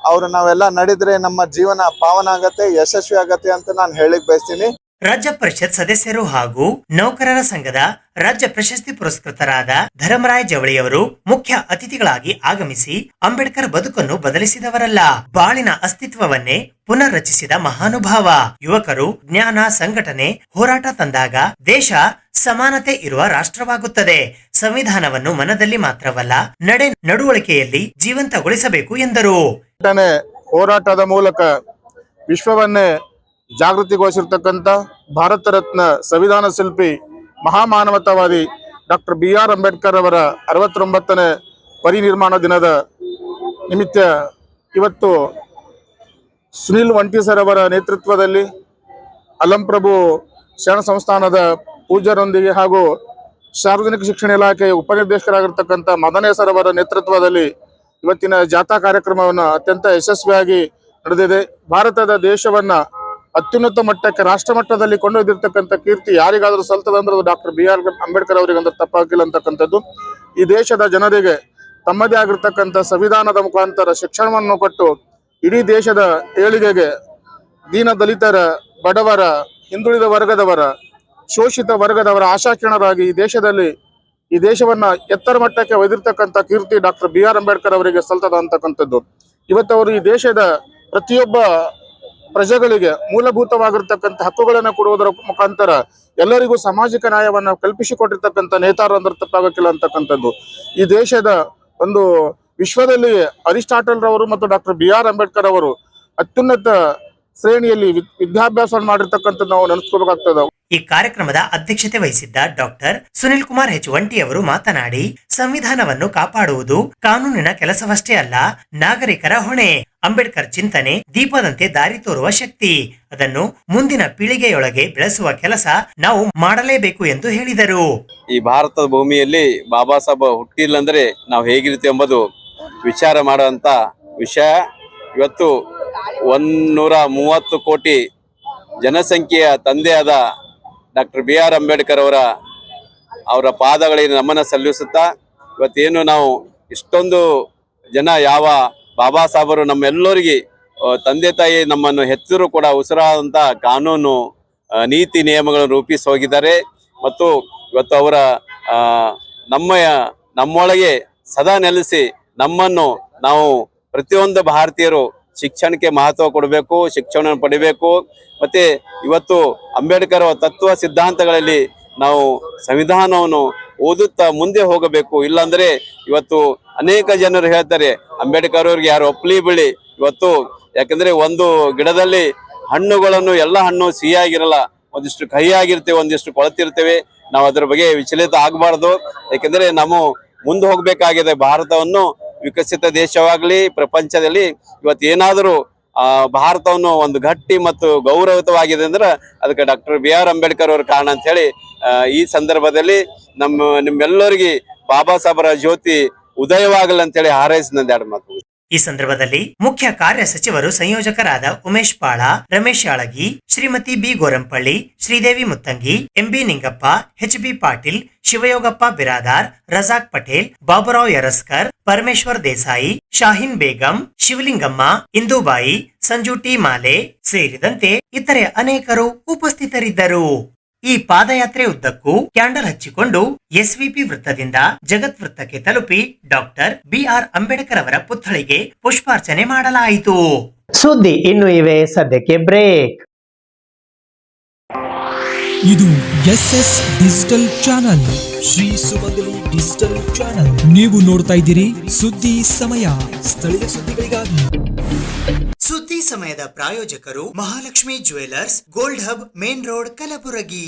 S11: ನಾವೆಲ್ಲ ನಡೆದ್ರೆ ನಮ್ಮ ಜೀವನ ಪಾವನ ಆಗತ್ತೆ, ಯಶಸ್ವಿ ಆಗತ್ತೆ ಅಂತ ನಾನು ಹೇಳಿಕ್ ಬಯಸ್ತೀನಿ.
S2: ರಾಜ್ಯ ಪರಿಷತ್ ಸದಸ್ಯರು ಹಾಗೂ ನೌಕರರ ಸಂಘದ ರಾಜ್ಯ ಪ್ರಶಸ್ತಿ ಪುರಸ್ಕೃತರಾದ ಧರ್ಮರಾಯ್ ಜವಳಿಯವರು ಮುಖ್ಯ ಅತಿಥಿಗಳಾಗಿ ಆಗಮಿಸಿ, ಅಂಬೇಡ್ಕರ್ ಬದುಕನ್ನು ಬದಲಿಸಿದವರಲ್ಲ, ಬಾಳಿನ ಅಸ್ತಿತ್ವವನ್ನೇ ಪುನರ್ರಚಿಸಿದ ಮಹಾನುಭಾವ. ಯುವಕರು ಜ್ಞಾನ, ಸಂಘಟನೆ, ಹೋರಾಟ ತಂದಾಗ ದೇಶ ಸಮಾನತೆ ಇರುವ ರಾಷ್ಟ್ರವಾಗುತ್ತದೆ. ಸಂವಿಧಾನವನ್ನು ಮನದಲ್ಲಿ ಮಾತ್ರವಲ್ಲ, ನಡವಳಿಕೆಯಲ್ಲಿ ಜೀವಂತಗೊಳಿಸಬೇಕು ಎಂದರು.
S6: ಹೋರಾಟದ ಮೂಲಕ ವಿಶ್ವವನ್ನೇ ಜಾಗೃತಿಗೊಳಿಸಿರ್ತಕ್ಕಂಥ ಭಾರತ ರತ್ನ ಸಂವಿಧಾನ ಶಿಲ್ಪಿ, ಮಹಾಮಾನವತಾವಾದಿ ಡಾಕ್ಟರ್ BR ಅಂಬೇಡ್ಕರ್ ಅವರ 69ನೇ ಪರಿನಿರ್ವಾಣ ದಿನದ ನಿಮಿತ್ತ ಇವತ್ತು ಸುನಿಲ್ ವಂಟಿ ಸರ್ ಅವರ ನೇತೃತ್ವದಲ್ಲಿ ಅಲ್ಲಂಪ್ರಭು ಶರಣ ಸಂಸ್ಥಾನದ ಪೂಜ್ಯರೊಂದಿಗೆ ಹಾಗೂ ಸಾರ್ವಜನಿಕ ಶಿಕ್ಷಣ ಇಲಾಖೆಯ ಉಪನಿರ್ದೇಶಕರಾಗಿರ್ತಕ್ಕಂಥ ಮದನೇ ಸರ್ ಅವರ ನೇತೃತ್ವದಲ್ಲಿ ಇವತ್ತಿನ ಜಾಥಾ ಕಾರ್ಯಕ್ರಮವನ್ನು ಅತ್ಯಂತ ಯಶಸ್ವಿಯಾಗಿ ನಡೆದಿದೆ. ಭಾರತದ ದೇಶವನ್ನ ಅತ್ಯುನ್ನತ ಮಟ್ಟಕ್ಕೆ, ರಾಷ್ಟ್ರ ಮಟ್ಟದಲ್ಲಿ ಕೊಂಡೊಯ್ದಿರ್ತಕ್ಕಂಥ ಕೀರ್ತಿ ಯಾರಿಗಾದ್ರೂ ಸಲ್ತದಂದ್ರೆ ಅದು ಡಾಕ್ಟರ್ BR ಅಂಬೇಡ್ಕರ್ ಅವರಿಗೆ ಅಂದ್ರೆ ತಪ್ಪಾಗಿಲ್ಲ ಅಂತಕ್ಕಂಥದ್ದು. ಈ ದೇಶದ ಜನರಿಗೆ ತಮ್ಮದೇ ಆಗಿರ್ತಕ್ಕಂಥ ಸಂವಿಧಾನದ ಮುಖಾಂತರ ಶಿಕ್ಷಣವನ್ನು ಕೊಟ್ಟು ಇಡೀ ದೇಶದ ಏಳಿಗೆಗೆ ದೀನ ದಲಿತರ, ಬಡವರ, ಹಿಂದುಳಿದ ವರ್ಗದವರ, ಶೋಷಿತ ವರ್ಗದವರ ಆಶಾಕಿರಣರಾಗಿ ಈ ದೇಶವನ್ನ ಎತ್ತರ ಮಟ್ಟಕ್ಕೆ ಒಯ್ದಿರ್ತಕ್ಕಂಥ ಕೀರ್ತಿ ಡಾಕ್ಟರ್ BR ಅಂಬೇಡ್ಕರ್ ಅವರಿಗೆ ಸಲ್ತದ ಅಂತಕ್ಕಂಥದ್ದು. ಇವತ್ತವರು ಈ ದೇಶದ ಪ್ರತಿಯೊಬ್ಬ ಪ್ರಜೆಗಳಿಗೆ ಮೂಲಭೂತವಾಗಿರ್ತಕ್ಕಂಥ ಹಕ್ಕುಗಳನ್ನು ಕೊಡುವುದರ ಮುಖಾಂತರ ಎಲ್ಲರಿಗೂ ಸಾಮಾಜಿಕ ನ್ಯಾಯವನ್ನು ಕಲ್ಪಿಸಿಕೊಟ್ಟಿರ್ತಕ್ಕಂಥ ನೇತಾರ ಅಂದ್ರೆ ತಪ್ಪಾಗಕ್ಕಿಲ್ಲ ಅಂತಕ್ಕಂಥದ್ದು. ಈ ದೇಶದ ಒಂದು ವಿಶ್ವದಲ್ಲಿ ಅರಿಸ್ಟಾಟಲ್ ರವರು ಮತ್ತು ಡಾಕ್ಟರ್ BR ಅಂಬೇಡ್ಕರ್ ಅವರು ಅತ್ಯುನ್ನತ ಶ್ರೇಣಿಯಲ್ಲಿ ವಿದ್ಯಾಭ್ಯಾಸ ಮಾಡಿರ್ತಕ್ಕಂಥದ್ದು ನಾವು ನೆನೆಸ್ಕೋಬೇಕಾಗ್ತದೆ.
S2: ಈ ಕಾರ್ಯಕ್ರಮದ ಅಧ್ಯಕ್ಷತೆ ವಹಿಸಿದ್ದ ಡಾಕ್ಟರ್ ಸುನಿಲ್ ಕುಮಾರ್ ವಂಟಿ ಅವರು ಮಾತನಾಡಿ, ಸಂವಿಧಾನವನ್ನು ಕಾಪಾಡುವುದು ಕಾನೂನಿನ ಕೆಲಸವಷ್ಟೇ ಅಲ್ಲ, ನಾಗರಿಕರ ಹೊಣೆ. ಅಂಬೇಡ್ಕರ್ ಚಿಂತನೆ ದೀಪದಂತೆ ದಾರಿ ತೋರುವ ಶಕ್ತಿ. ಅದನ್ನು ಮುಂದಿನ ಪೀಳಿಗೆಯೊಳಗೆ ಬೆಳೆಸುವ ಕೆಲಸ ನಾವು ಮಾಡಲೇಬೇಕು ಎಂದು ಹೇಳಿದರು.
S12: ಈ ಭಾರತದ ಭೂಮಿಯಲ್ಲಿ ಬಾಬಾ ಸಾಹೇಬ್ ಹುಟ್ಟಿಲ್ಲ ಅಂದ್ರೆ ನಾವು ಹೇಗಿರ್ತೀವಿ ಎಂಬುದು ವಿಚಾರ ಮಾಡುವಂತ ವಿಷಯ. ಇವತ್ತು 130 ಕೋಟಿ ಜನಸಂಖ್ಯೆಯ ತಂದೆಯಾದ ಡಾಕ್ಟರ್ BR ಅಂಬೇಡ್ಕರ್ ಅವರ ಪಾದಗಳಿಗೆ ನಮನ ಸಲ್ಲಿಸುತ್ತಾ ಇವತ್ತೇನು ನಾವು ಇಷ್ಟೊಂದು ಜನ ಯಾವ ಬಾಬಾ ಸಾಹೇಬರು ನಮ್ಮೆಲ್ಲರಿಗೆ ತಂದೆ ತಾಯಿ ನಮ್ಮನ್ನು ಹೆತ್ತರೂ ಕೂಡ ಉಸಿರಾದಂಥ ಕಾನೂನು ನೀತಿ ನಿಯಮಗಳನ್ನು ರೂಪಿಸಿ ಹೋಗಿದ್ದಾರೆ. ಮತ್ತು ಇವತ್ತು ಅವರ ನಮ್ಮೊಳಗೆ ಸದಾ ನೆಲೆಸಿ ನಮ್ಮನ್ನು ನಾವು ಪ್ರತಿಯೊಂದು ಭಾರತೀಯರು ಶಿಕ್ಷಣಕ್ಕೆ ಮಹತ್ವ ಕೊಡಬೇಕು, ಶಿಕ್ಷಣ ಪಡಿಬೇಕು. ಮತ್ತೆ ಇವತ್ತು ಅಂಬೇಡ್ಕರ್ ತತ್ವ ಸಿದ್ಧಾಂತಗಳಲ್ಲಿ ನಾವು ಸಂವಿಧಾನವನ್ನು ಓದುತ್ತಾ ಮುಂದೆ ಹೋಗಬೇಕು. ಇಲ್ಲಾಂದ್ರೆ ಇವತ್ತು ಅನೇಕ ಜನರು ಹೇಳ್ತಾರೆ ಅಂಬೇಡ್ಕರ್ ಅವ್ರಿಗೆ ಯಾರು ಒಪ್ಪಲಿ ಬಿಳಿ. ಇವತ್ತು ಯಾಕಂದ್ರೆ ಒಂದು ಗಿಡದಲ್ಲಿ ಹಣ್ಣುಗಳನ್ನು ಎಲ್ಲ ಹಣ್ಣು ಸಿಹಿಯಾಗಿರಲ್ಲ, ಒಂದಿಷ್ಟು ಕಹಿಯಾಗಿರ್ತೇವೆ, ಒಂದಿಷ್ಟು ಕೊಳತಿರ್ತೇವೆ. ನಾವು ಅದ್ರ ಬಗ್ಗೆ ವಿಚಲಿತ ಆಗಬಾರ್ದು. ಯಾಕಂದ್ರೆ ನಾವು ಮುಂದೆ ಹೋಗ್ಬೇಕಾಗಿದೆ. ಭಾರತವನ್ನು ವಿಕಸಿತ ದೇಶವಾಗಲಿ ಪ್ರಪಂಚದಲ್ಲಿ ಇವತ್ತು ಏನಾದರೂ ಭಾರತವನ್ನು ಒಂದು ಗಟ್ಟಿ ಮತ್ತು ಗೌರವಿತವಾಗಿದೆ ಅಂದ್ರೆ ಅದಕ್ಕೆ ಡಾಕ್ಟರ್ BR ಅಂಬೇಡ್ಕರ್ ಅವ್ರ ಕಾರಣ ಅಂತ ಹೇಳಿ ಈ ಸಂದರ್ಭದಲ್ಲಿ ನಿಮ್ಮೆಲ್ಲರಿಗೆ ಬಾಬಾ ಸಾಹೇಬರ ಜ್ಯೋತಿ ಉದಯವಾಗಲಿ ಅಂತ ಹೇಳಿ ಹಾರೈಸಿ ನಂದೆರಡು ಮಾತು.
S2: ಈ ಸಂದರ್ಭದಲ್ಲಿ ಮುಖ್ಯ ಕಾರ್ಯ ಸಚಿವರು ಸಂಯೋಜಕರಾದ Umesh Pala, Ramesh Yalagi, Shrimati B Gorampalli, Sridevi Muttangi, MB Ningappa, HB Patil, Shivayogappa Biradar, Razak Patel, Baburao Yaraskar, Parameshwar Desai, Shaheen Begum, Shivalingamma, Indubai, Sanju T Male ಸೇರಿದಂತೆ ಇತರೆ ಅನೇಕರು ಉಪಸ್ಥಿತರಿದ್ದರು. ಈ ಪಾದಯಾತ್ರೆ ಉದ್ದಕ್ಕೂ ಕ್ಯಾಂಡಲ್ ಹಚ್ಚಿಕೊಂಡು SVP ವೃತ್ತದಿಂದ ಜಗತ್ ವೃತ್ತಕ್ಕೆ ತಲುಪಿ ಡಾಕ್ಟರ್ BR ಅಂಬೇಡ್ಕರ್ ಅವರ ಪುತ್ಥಳಿಗೆ ಪುಷ್ಪಾರ್ಚನೆ ಮಾಡಲಾಯಿತು.
S3: ಸುದ್ದಿ ಇನ್ನು ಇವೆ, ಸದ್ಯಕ್ಕೆ ಬ್ರೇಕ್.
S1: ಇದು SS ಡಿಜಿಟಲ್ ಚಾನಲ್, ಶ್ರೀ ಸುಮಂಗಲಿ ಡಿಜಿಟಲ್ ಚಾನಲ್. ನೀವು ನೋಡ್ತಾ ಇದ್ದೀರಿ ಸುದ್ದಿ ಸಮಯ, ಸ್ಥಳೀಯ ಸುದ್ದಿಗಳಿಗಾಗಿ.
S2: ಸುದ್ದಿ ಸಮಯದ ಪ್ರಾಯೋಜಕರು Mahalakshmi jewellers, gold hub, main road, Kalaburagi.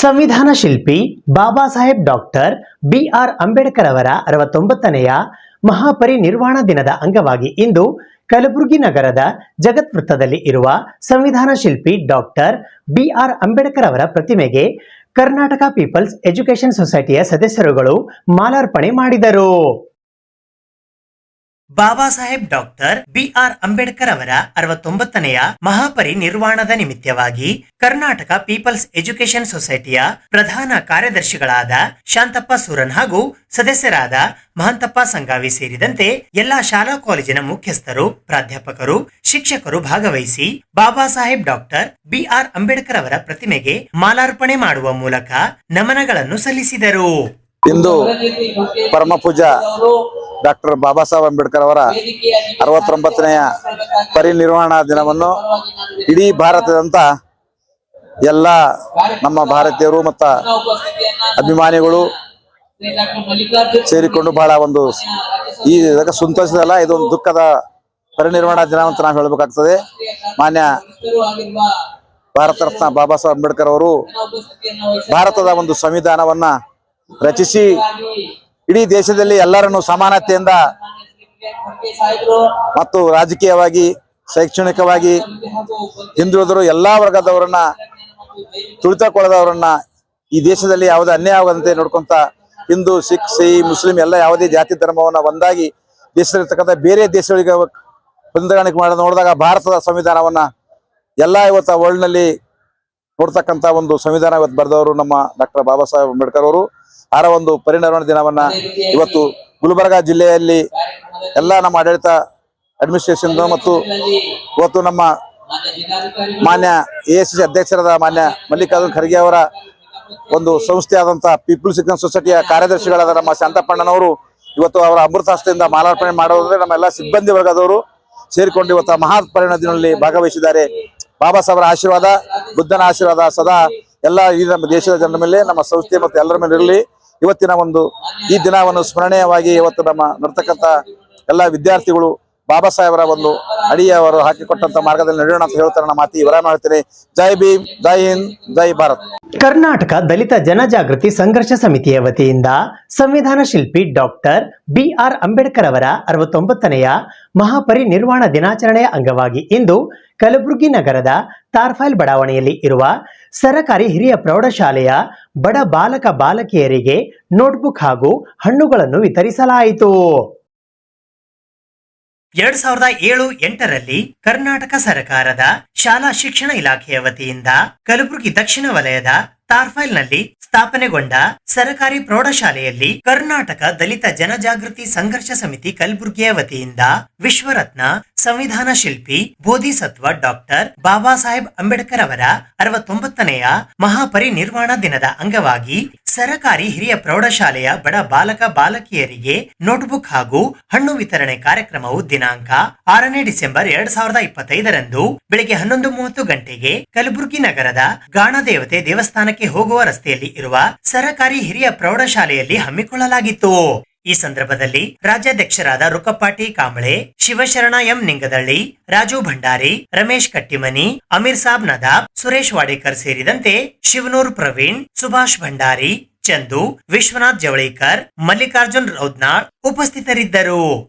S3: ಸಂವಿಧಾನ ಶಿಲ್ಪಿ ಬಾಬಾ ಸಾಹೇಬ್ ಡಾಕ್ಟರ್ BR ಅಂಬೇಡ್ಕರ್ ಅವರ 69ನೆಯ ಮಹಾಪರಿನಿರ್ವಾಣ ದಿನದ ಅಂಗವಾಗಿ ಇಂದು ಕಲಬುರಗಿ ನಗರದ ಜಗತ್ ವೃತ್ತದಲ್ಲಿ ಇರುವ ಸಂವಿಧಾನ ಶಿಲ್ಪಿ ಡಾಕ್ಟರ್ BR ಅಂಬೇಡ್ಕರ್ ಅವರ ಪ್ರತಿಮೆಗೆ ಕರ್ನಾಟಕ ಪೀಪಲ್ಸ್ ಎಜುಕೇಷನ್ ಸೊಸೈಟಿಯ ಸದಸ್ಯರುಗಳು ಮಾಲಾರ್ಪಣೆ ಮಾಡಿದರು.
S2: ಬಾಬಾ ಸಾಹೇಬ್ ಡಾಕ್ಟರ್ BR ಅಂಬೇಡ್ಕರ್ ಅವರ 69ನೆಯ ಮಹಾಪರಿನಿರ್ವಾಣದ ನಿಮಿತ್ತವಾಗಿ ಕರ್ನಾಟಕ ಪೀಪಲ್ಸ್ ಎಜುಕೇಷನ್ ಸೊಸೈಟಿಯ ಪ್ರಧಾನ ಕಾರ್ಯದರ್ಶಿಗಳಾದ ಶಾಂತಪ್ಪ ಸೂರನ್ ಹಾಗೂ ಸದಸ್ಯರಾದ ಮಹಂತಪ್ಪ ಸಂಗಾವಿ ಸೇರಿದಂತೆ ಎಲ್ಲಾ ಶಾಲಾ ಕಾಲೇಜಿನ ಮುಖ್ಯಸ್ಥರು, ಪ್ರಾಧ್ಯಾಪಕರು, ಶಿಕ್ಷಕರು ಭಾಗವಹಿಸಿ ಬಾಬಾ ಸಾಹೇಬ್ ಡಾಕ್ಟರ್ BR ಅಂಬೇಡ್ಕರ್ ಅವರ ಪ್ರತಿಮೆಗೆ ಮಾಲಾರ್ಪಣೆ ಮಾಡುವ ಮೂಲಕ ನಮನಗಳನ್ನು ಸಲ್ಲಿಸಿದರು.
S11: ಇಂದು ಪರಮ ಪೂಜ್ಯ ಡಾಕ್ಟರ್ ಬಾಬಾ ಸಾಹೇಬ್ ಅಂಬೇಡ್ಕರ್ ಅವರ 69ನೆಯ ಪರಿನಿರ್ವಾಣ ದಿನವನ್ನು ಇಡೀ ಭಾರತದಂತ ಎಲ್ಲ ನಮ್ಮ ಭಾರತೀಯರು ಮತ್ತು ಅಭಿಮಾನಿಗಳು ಸೇರಿಕೊಂಡು ಬಹಳ ಒಂದು ಈ ಸಂತೋಷದಲ್ಲ, ಇದೊಂದು ದುಃಖದ ಪರಿನಿರ್ವಾಣ ದಿನ ಅಂತ ನಾವು ಹೇಳಬೇಕಾಗ್ತದೆ. ಮಾನ್ಯ ಭಾರತ ರತ್ನ ಬಾಬಾ ಸಾಹೇಬ್ ಅಂಬೇಡ್ಕರ್ ಅವರು ಭಾರತದ ಒಂದು ಸಂವಿಧಾನವನ್ನ ರಚಿಸಿ ಇಡೀ ದೇಶದಲ್ಲಿ ಎಲ್ಲರನ್ನು ಸಮಾನತೆಯಿಂದ ಮತ್ತು ರಾಜಕೀಯವಾಗಿ, ಶೈಕ್ಷಣಿಕವಾಗಿ ಹಿಂದುಳಿದರು ಎಲ್ಲಾ ವರ್ಗದವರನ್ನ, ತುಳಿತಕ್ಕೊಳದವರನ್ನ ಈ ದೇಶದಲ್ಲಿ ಯಾವುದೇ ಅನ್ಯಾಯ ಆಗದಂತೆ ನೋಡ್ಕೊಂತ ಹಿಂದೂ, ಸಿಖ್, ಮುಸ್ಲಿಂ ಎಲ್ಲ ಯಾವುದೇ ಜಾತಿ ಧರ್ಮವನ್ನ ಒಂದಾಗಿ ದೇಶದಲ್ಲಿರ್ತಕ್ಕಂಥ ಬೇರೆ ದೇಶಗಳಿಗೆ ಹೊಂದಾಣಿಕೆ ಮಾಡಿ ನೋಡಿದಾಗ ಭಾರತದ ಸಂವಿಧಾನವನ್ನ ಎಲ್ಲ ಇವತ್ತು ವರ್ಲ್ಡ್ ನಲ್ಲಿ ನೋಡ್ತಕ್ಕಂಥ ಒಂದು ಸಂವಿಧಾನ ಇವತ್ತು ಬರೆದವರು ನಮ್ಮ ಡಾಕ್ಟರ್ ಬಾಬಾ ಸಾಹೇಬ್ ಅಂಬೇಡ್ಕರ್ ಅವರು. ಅವರ ಒಂದು ಪರಿನಿರ್ವಾಣ ದಿನವನ್ನ ಇವತ್ತು ಗುಲ್ಬರ್ಗಾ ಜಿಲ್ಲೆಯಲ್ಲಿ ಎಲ್ಲ ನಮ್ಮ ಆಡಳಿತ ಅಡ್ಮಿನಿಸ್ಟ್ರೇಷನ್ ಮತ್ತು ಇವತ್ತು ನಮ್ಮ ಮಾನ್ಯ AICC ಅಧ್ಯಕ್ಷರಾದ ಮಾನ್ಯ ಮಲ್ಲಿಕಾರ್ಜುನ್ ಖರ್ಗೆ ಅವರ ಒಂದು ಸಂಸ್ಥೆ ಆದಂತಹ ಪೀಪಲ್ಸ್ ಎಜುಕೇಷನ್ ಸೊಸೈಟಿಯ ಕಾರ್ಯದರ್ಶಿಗಳಾದ ನಮ್ಮ ಶಾಂತಪ್ಪಣ್ಣನವರು ಇವತ್ತು ಅವರ ಅಮೃತ ಹಸ್ತದಿಂದ ಮಾಲಾರ್ಪಣೆ ಮಾಡೋದ್ರೆ ನಮ್ಮ ಎಲ್ಲ ಸಿಬ್ಬಂದಿ ವರ್ಗದವರು ಸೇರಿಕೊಂಡು ಇವತ್ತು ಮಹಾ ಪರಿನಿರ್ವಾಣ ದಿನದಲ್ಲಿ ಭಾಗವಹಿಸಿದ್ದಾರೆ. ಬಾಬಾ ಸಾಹೇಬರ ಆಶೀರ್ವಾದ, ಬುದ್ಧನ ಆಶೀರ್ವಾದ ಸದಾ ಎಲ್ಲ ಈ ನಮ್ಮ ದೇಶದ ಜನರ ಮೇಲೆ, ನಮ್ಮ ಸಂಸ್ಥೆ ಮತ್ತು ಎಲ್ಲರ ಮೇಲೆ ಇರಲಿ. ಇವತ್ತಿನ ಒಂದು ಈ ದಿನವನ್ನು ಸ್ಮರಣೀಯವಾಗಿ ಇವತ್ತು ನಮ್ಮ ನಡ್ತಕ್ಕಂಥ ಎಲ್ಲ ವಿದ್ಯಾರ್ಥಿಗಳು ಬಾಬಾ ಸಾಹೇಬರ ಒಂದು ಅಡಿಯವರು ಹಾಕಿಕೊಟ್ಟಂತ ಮಾರ್ಗದಲ್ಲಿ ನಡೆಯೋಣ ಅಂತ ಹೇಳ್ತಾರೆ. ನನ್ನ ಮಾತಿ ವಿರಾಮ ಹೇಳ್ತೀನಿ. ಜೈ ಭೀಮ್, ಜೈ ಹಿಂದ್, ಜೈ ಭಾರತ್.
S3: ಕರ್ನಾಟಕ ದಲಿತ ಜನಜಾಗೃತಿ ಸಂಘರ್ಷ ಸಮಿತಿಯ ವತಿಯಿಂದ ಸಂವಿಧಾನ ಶಿಲ್ಪಿ ಡಾಕ್ಟರ್ BR ಅಂಬೇಡ್ಕರ್ ಅವರ 69ನೆಯ ಮಹಾಪರಿನಿರ್ವಾಣ ದಿನಾಚರಣೆಯ ಅಂಗವಾಗಿ ಇಂದು ಕಲಬುರಗಿ ನಗರದ ತಾರ್ಫೈಲ್ ಬಡಾವಣೆಯಲ್ಲಿ ಇರುವ ಸರಕಾರಿ ಹಿರಿಯ ಪ್ರೌಢಶಾಲೆಯ ಬಡ ಬಾಲಕ ಬಾಲಕಿಯರಿಗೆ ನೋಟ್ಬುಕ್ ಹಾಗೂ ಹಣ್ಣುಗಳನ್ನು ವಿತರಿಸಲಾಯಿತು.
S2: 2007-8ರಲ್ಲಿ ಕರ್ನಾಟಕ ಸರ್ಕಾರದ ಶಾಲಾ ಶಿಕ್ಷಣ ಇಲಾಖೆಯ ವತಿಯಿಂದ ಕಲಬುರಗಿ ದಕ್ಷಿಣ ವಲಯದ ತಾರ್ಫೈಲ್ನಲ್ಲಿ ಸ್ಥಾಪನೆಗೊಂಡ ಸರ್ಕಾರಿ ಪ್ರೌಢಶಾಲೆಯಲ್ಲಿ ಕರ್ನಾಟಕ ದಲಿತ ಜನಜಾಗೃತಿ ಸಂಘರ್ಷ ಸಮಿತಿ ಕಲಬುರಗಿಯ ವತಿಯಿಂದ ವಿಶ್ವರತ್ನ ಸಂವಿಧಾನ ಶಿಲ್ಪಿ ಬೋಧಿಸತ್ವ ಡಾಕ್ಟರ್ ಬಾಬಾ ಸಾಹೇಬ್ ಅಂಬೇಡ್ಕರ್ ಅವರ 69ನೆಯ ಮಹಾಪರಿನಿರ್ವಾಣ ದಿನದ ಅಂಗವಾಗಿ ಸರಕಾರಿ ಹಿರಿಯ ಪ್ರೌಢಶಾಲೆಯ ಬಡ ಬಾಲಕ ಬಾಲಕಿಯರಿಗೆ ನೋಟ್ಬುಕ್ ಹಾಗೂ ಹಣ್ಣು ವಿತರಣೆ ಕಾರ್ಯಕ್ರಮವು ದಿನಾಂಕ 6ನೇ ಡಿಸೆಂಬರ್ 2025ರಂದು ಬೆಳಿಗ್ಗೆ 11:30 ಗಂಟೆಗೆ ಕಲಬುರಗಿ ನಗರದ ಗಾಣದೇವತೆ ದೇವಸ್ಥಾನಕ್ಕೆ ಹೋಗುವ ರಸ್ತೆಯಲ್ಲಿ ಇರುವ ಸರಕಾರಿ ಹಿರಿಯ ಪ್ರೌಢಶಾಲೆಯಲ್ಲಿ ಹಮ್ಮಿಕೊಳ್ಳಲಾಗಿತ್ತು. ಈ ಸಂದರ್ಭದಲ್ಲಿ ರಾಜ್ಯಾಧ್ಯಕ್ಷರಾದ ರುಕಪಾಟಿ ಕಾಂಬಳೆ, ಶಿವಶರಣ ಎಂ ನಿಂಗದಳ್ಳಿ, ರಾಜು ಭಂಡಾರಿ, ರಮೇಶ್ ಕಟ್ಟಿಮನಿ, ಅಮೀರ್ ಸಾಬ್ ನದಾಬ್, ಸುರೇಶ್ ವಾಡೇಕರ್ ಸೇರಿದಂತೆ ಶಿವನೂರ್ ಪ್ರವೀಣ್, ಸುಭಾಷ್ ಭಂಡಾರಿ, ಚಂದು, ವಿಶ್ವನಾಥ್ ಜವಳೀಕರ್, ಮಲ್ಲಿಕಾರ್ಜುನ್ ರೌದ್ನಾಳ್ ಉಪಸ್ಥಿತರಿದ್ದರು.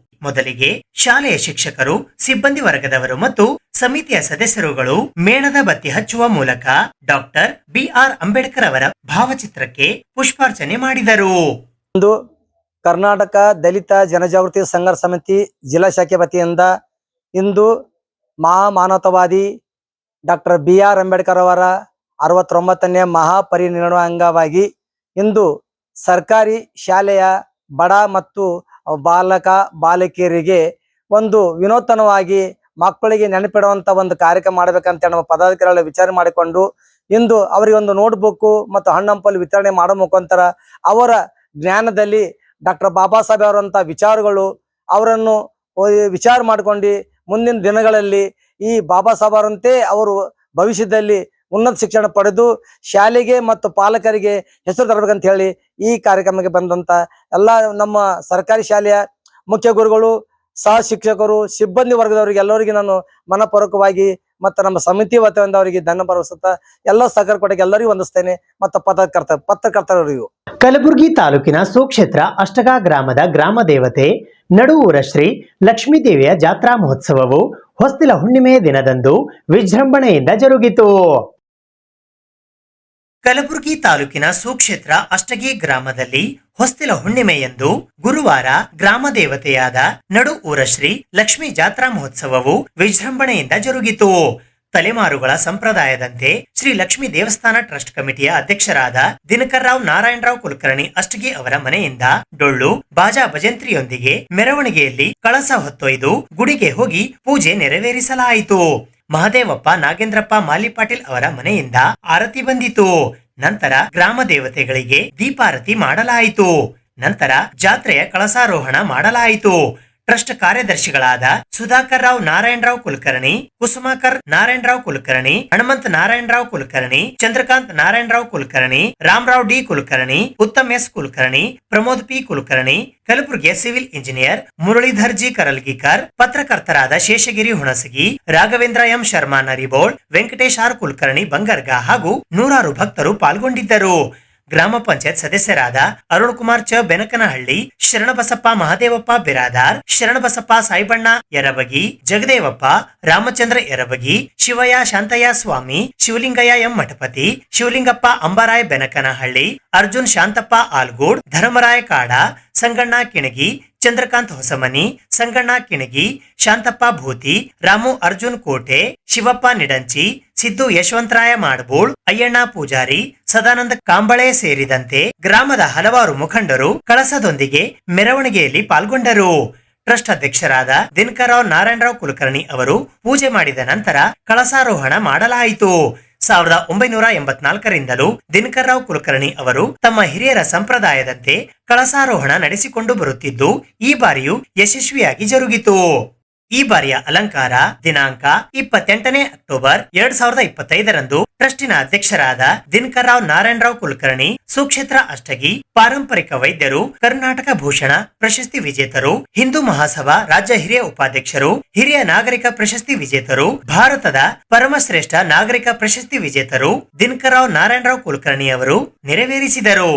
S2: ಮೊದಲಿಗೆ ಶಾಲೆಯ ಶಿಕ್ಷಕರು, ಸಿಬ್ಬಂದಿ ವರ್ಗದವರು ಮತ್ತು ಸಮಿತಿಯ ಸದಸ್ಯರುಗಳು ಮೇಣದ ಬತ್ತಿ ಹಚ್ಚುವ ಮೂಲಕ ಡಾಕ್ಟರ್ BR ಅಂಬೇಡ್ಕರ್ ಅವರ ಭಾವಚಿತ್ರಕ್ಕೆ ಪುಷ್ಪಾರ್ಚನೆ ಮಾಡಿದರು.
S10: ಕರ್ನಾಟಕ ದಲಿತ ಜನಜಾಗೃತಿ ಸಂಘರ್ಷ ಸಮಿತಿ ಜಿಲ್ಲಾ ಶಾಖೆ ವತಿಯಿಂದ ಇಂದು ಮಹಾಮಾನವತಾವಾದಿ ಡಾಕ್ಟರ್ BR ಅಂಬೇಡ್ಕರ್ ಅವರ 69ನೇ ಮಹಾಪರಿನಿರ್ವಾಣ ಅಂಗವಾಗಿ ಇಂದು ಸರ್ಕಾರಿ ಶಾಲೆಯ ಬಡ ಮತ್ತು ಬಾಲಕ ಬಾಲಕಿಯರಿಗೆ ಒಂದು ವಿನೂತನವಾಗಿ ಮಕ್ಕಳಿಗೆ ನೆನಪಿಡುವಂತ ಒಂದು ಕಾರ್ಯಕ್ರಮ ಮಾಡಬೇಕಂತ ನಮ್ಮ ಪದಾಧಿಕಾರಿಗಳ ವಿಚಾರ ಮಾಡಿಕೊಂಡು ಇಂದು ಅವರಿಗೆ ಒಂದು ನೋಟ್ಬುಕ್ ಮತ್ತು ಹಣ್ಣಂಪಲು ವಿತರಣೆ ಮಾಡೋ ಮುಖಾಂತರ ಅವರ ಜ್ಞಾನದಲ್ಲಿ ಡಾಕ್ಟರ್ ಬಾಬಾ ಸಾಹೇಬ್ ಅವರಂತ ವಿಚಾರಗಳು ಅವರನ್ನು ವಿಚಾರ ಮಾಡಿಕೊಂಡು ಮುಂದಿನ ದಿನಗಳಲ್ಲಿ ಈ ಬಾಬಾ ಸಾಹೇಬ್ ಅವರಂತೆ ಅವರು ಭವಿಷ್ಯದಲ್ಲಿ ಉನ್ನತ ಶಿಕ್ಷಣ ಪಡೆದು ಶಾಲೆಗೆ ಮತ್ತು ಪಾಲಕರಿಗೆ ಹೆಸರು ತರಬೇಕಂತ ಹೇಳಿ ಈ ಕಾರ್ಯಕ್ರಮಕ್ಕೆ ಬಂದಂತ ಎಲ್ಲ ನಮ್ಮ ಸರ್ಕಾರಿ ಶಾಲೆಯ ಮುಖ್ಯ ಗುರುಗಳು, ಸಹ ಶಿಕ್ಷಕರು, ಸಿಬ್ಬಂದಿ ವರ್ಗದವರಿಗೆ ಎಲ್ಲರಿಗೆ ನಾನು ಮನಪೂರ್ವಕವಾಗಿ ಮತ್ತು ನಮ್ಮ ಸಮಿತಿ ವತಿಯಿಂದ ಅವರಿಗೆ ಧನ್ಯವಾದ ಅರ್ಪಿಸುತ್ತಾ ಎಲ್ಲ ಸಹಕಾರ ಕೊಟ್ಟಿಗೆ ಎಲ್ಲರಿಗೂ ವಂದಿಸ್ತೇನೆ ಮತ್ತು ಪತ್ರಕರ್ತರಿಗೂ.
S3: ಕಲಬುರಗಿ ತಾಲೂಕಿನ ಸುಕ್ಷೇತ್ರ ಅಷ್ಟಗ ಗ್ರಾಮದ ಗ್ರಾಮ ದೇವತೆ ನಡುವೂರ ಶ್ರೀ ಲಕ್ಷ್ಮೀದೇವಿಯ ಜಾತ್ರಾ ಮಹೋತ್ಸವವು ಹೊಸ್ತಿಲ ಹುಣ್ಣಿಮೆಯ ದಿನದಂದು ವಿಜೃಂಭಣೆಯಿಂದ ಜರುಗಿತು.
S2: ಕಲಬುರಗಿ ತಾಲೂಕಿನ ಸುಕ್ಷೇತ್ರ ಅಷ್ಟಗಿ ಗ್ರಾಮದಲ್ಲಿ ಹೊಸ್ತಿಲ ಹುಣ್ಣಿಮೆಯಂದು ಗುರುವಾರ ಗ್ರಾಮ ದೇವತೆಯಾದ ನಡು ಊರ ಶ್ರೀ ಲಕ್ಷ್ಮೀ ಜಾತ್ರಾ ಮಹೋತ್ಸವವು ವಿಜೃಂಭಣೆಯಿಂದ ಜರುಗಿತು. ತಲೆಮಾರುಗಳ ಸಂಪ್ರದಾಯದಂತೆ ಶ್ರೀ ಲಕ್ಷ್ಮೀ ದೇವಸ್ಥಾನ ಟ್ರಸ್ಟ್ ಕಮಿಟಿಯ ಅಧ್ಯಕ್ಷರಾದ ದಿನಕರ್ರಾವ್ ನಾರಾಯಣರಾವ್ ಕುಲಕರ್ಣಿ ಅಷ್ಟಗಿ ಅವರ ಮನೆಯಿಂದ ಡೊಳ್ಳು ಬಾಜಾ ಭಜಂತ್ರಿಯೊಂದಿಗೆ ಮೆರವಣಿಗೆಯಲ್ಲಿ ಕಳಸ ಹೊತ್ತೊಯ್ದು ಗುಡಿಗೆ ಹೋಗಿ ಪೂಜೆ ನೆರವೇರಿಸಲಾಯಿತು. ಮಹದೇವಪ್ಪ ನಾಗೇಂದ್ರಪ್ಪ ಮಾಲಿಪಾಟೀಲ್ ಅವರ ಮನೆಯಿಂದ ಆರತಿ ಬಂದಿತು. ನಂತರ ಗ್ರಾಮ ದೇವತೆಗಳಿಗೆ ದೀಪಾರತಿ ಮಾಡಲಾಯಿತು. ನಂತರ ಜಾತ್ರೆಯ ಕಳಸಾರೋಹಣ ಮಾಡಲಾಯಿತು. ಟ್ರಸ್ಟ್ ಕಾರ್ಯದರ್ಶಿಗಳಾದ Sudhakar Rao Narayanrao Kulkarni, Kusumakar Narayanrao Kulkarni, Hanumant Narayanrao Kulkarni, Chandrakant Narayanrao Kulkarni, Ramrao D Kulkarni, Uttam S Kulkarni, Pramod P Kulkarni, ಕಲಬುರಗಿಯ civil engineer Muralidhar G Karalgikar, ಪತ್ರಕರ್ತರಾದ ಶೇಷಗಿರಿ ಹುಣಸಗಿ, ರಾಘವೇಂದ್ರ ಎಂ ಶರ್ಮಾ ನರಿಬೋಳ್, ವೆಂಕಟೇಶ್ ಆರ್ ಕುಲಕರ್ಣಿ ಬಂಗರ್ಗ ಹಾಗೂ ನೂರಾರು ಭಕ್ತರು ಪಾಲ್ಗೊಂಡಿದ್ದರು. ಗ್ರಾಮ ಪಂಚಾಯತ್ ಸದಸ್ಯರಾದ ಅರುಣ್ ಕುಮಾರ್ ಚ ಬೆನಕನಹಳ್ಳಿ, ಶರಣಬಸಪ್ಪ ಮಹದೇವಪ್ಪ ಬಿರಾದಾರ್, ಶರಣಬಸಪ್ಪ ಸಾಯಿಬಣ್ಣ ಯರಬಗಿ, ಜಗದೇವಪ್ಪ ರಾಮಚಂದ್ರ ಯರಬಗಿ, ಶಿವಯ್ಯ ಶಾಂತಯ್ಯ ಸ್ವಾಮಿ, ಶಿವಲಿಂಗಯ್ಯ ಎಂ ಮಠಪತಿ, ಶಿವಲಿಂಗಪ್ಪ ಅಂಬಾರಾಯ್ ಬೆನಕನಹಳ್ಳಿ, ಅರ್ಜುನ್ ಶಾಂತಪ್ಪ ಆಲ್ಗೂಡ್, ಧರ್ಮರಾಯ ಕಾಡ, ಸಂಗಣ್ಣ ಕಿಣಗಿ, ಚಂದ್ರಕಾಂತ್ ಹೊಸಮನಿ, ಸಂಗಣ್ಣ ಕಿಣಗಿ, ಶಾಂತಪ್ಪ ಭೂತಿ, ರಾಮು ಅರ್ಜುನ್ ಕೋಟೆ, ಶಿವಪ್ಪ ನಿಡಂಚಿ, ಸಿದ್ದು ಯಶವಂತರಾಯ ಮಾಡಬೋಳ್, ಅಯ್ಯಣ್ಣ ಪೂಜಾರಿ, ಸದಾನಂದ ಕಾಂಬಳೆ ಸೇರಿದಂತೆ ಗ್ರಾಮದ ಹಲವಾರು ಮುಖಂಡರು ಕಳಸದೊಂದಿಗೆ ಮೆರವಣಿಗೆಯಲ್ಲಿ ಪಾಲ್ಗೊಂಡರು. ಟ್ರಸ್ಟ್ ಅಧ್ಯಕ್ಷರಾದ ದಿನಕರ್ರಾವ್ ನಾರಾಯಣರಾವ್ ಕುಲಕರ್ಣಿ ಅವರು ಪೂಜೆ ಮಾಡಿದ ನಂತರ ಕಳಸಾರೋಹಣ ಮಾಡಲಾಯಿತು. 1984ರಿಂದಲೂ ದಿನಕರ್ರಾವ್ ಕುಲಕರ್ಣಿ ಅವರು ತಮ್ಮ ಹಿರಿಯರ ಸಂಪ್ರದಾಯದಂತೆ ಕಳಸಾರೋಹಣ ನಡೆಸಿಕೊಂಡು ಬರುತ್ತಿದ್ದು ಈ ಬಾರಿಯೂ ಯಶಸ್ವಿಯಾಗಿ ಜರುಗಿತು. ಈ ಬಾರಿಯ ಅಲಂಕಾರ ದಿನಾಂಕ 28 ಅಕ್ಟೋಬರ್ 2025ರಂದು ಟ್ರಸ್ಟಿನ ಅಧ್ಯಕ್ಷರಾದ ದಿನಕರ್ ರಾವ್ ನಾರಾಯಣ ರಾವ್ ಕುಲಕರ್ಣಿ, ಸುಕ್ಷೇತ್ರ ಅಷ್ಟಗಿ, ಪಾರಂಪರಿಕ ವೈದ್ಯರು, ಕರ್ನಾಟಕ ಭೂಷಣ ಪ್ರಶಸ್ತಿ ವಿಜೇತರು, ಹಿಂದೂ ಮಹಾಸಭಾ ರಾಜ್ಯ ಹಿರಿಯ ಉಪಾಧ್ಯಕ್ಷರು, ಹಿರಿಯ ನಾಗರಿಕ ಪ್ರಶಸ್ತಿ ವಿಜೇತರು, ಭಾರತದ ಪರಮಶ್ರೇಷ್ಠ ನಾಗರಿಕ ಪ್ರಶಸ್ತಿ ವಿಜೇತರು ದಿನಕರ್ ರಾವ್ ನಾರಾಯಣ ರಾವ್ ಕುಲಕರ್ಣಿ ಅವರು ನೆರವೇರಿಸಿದರು.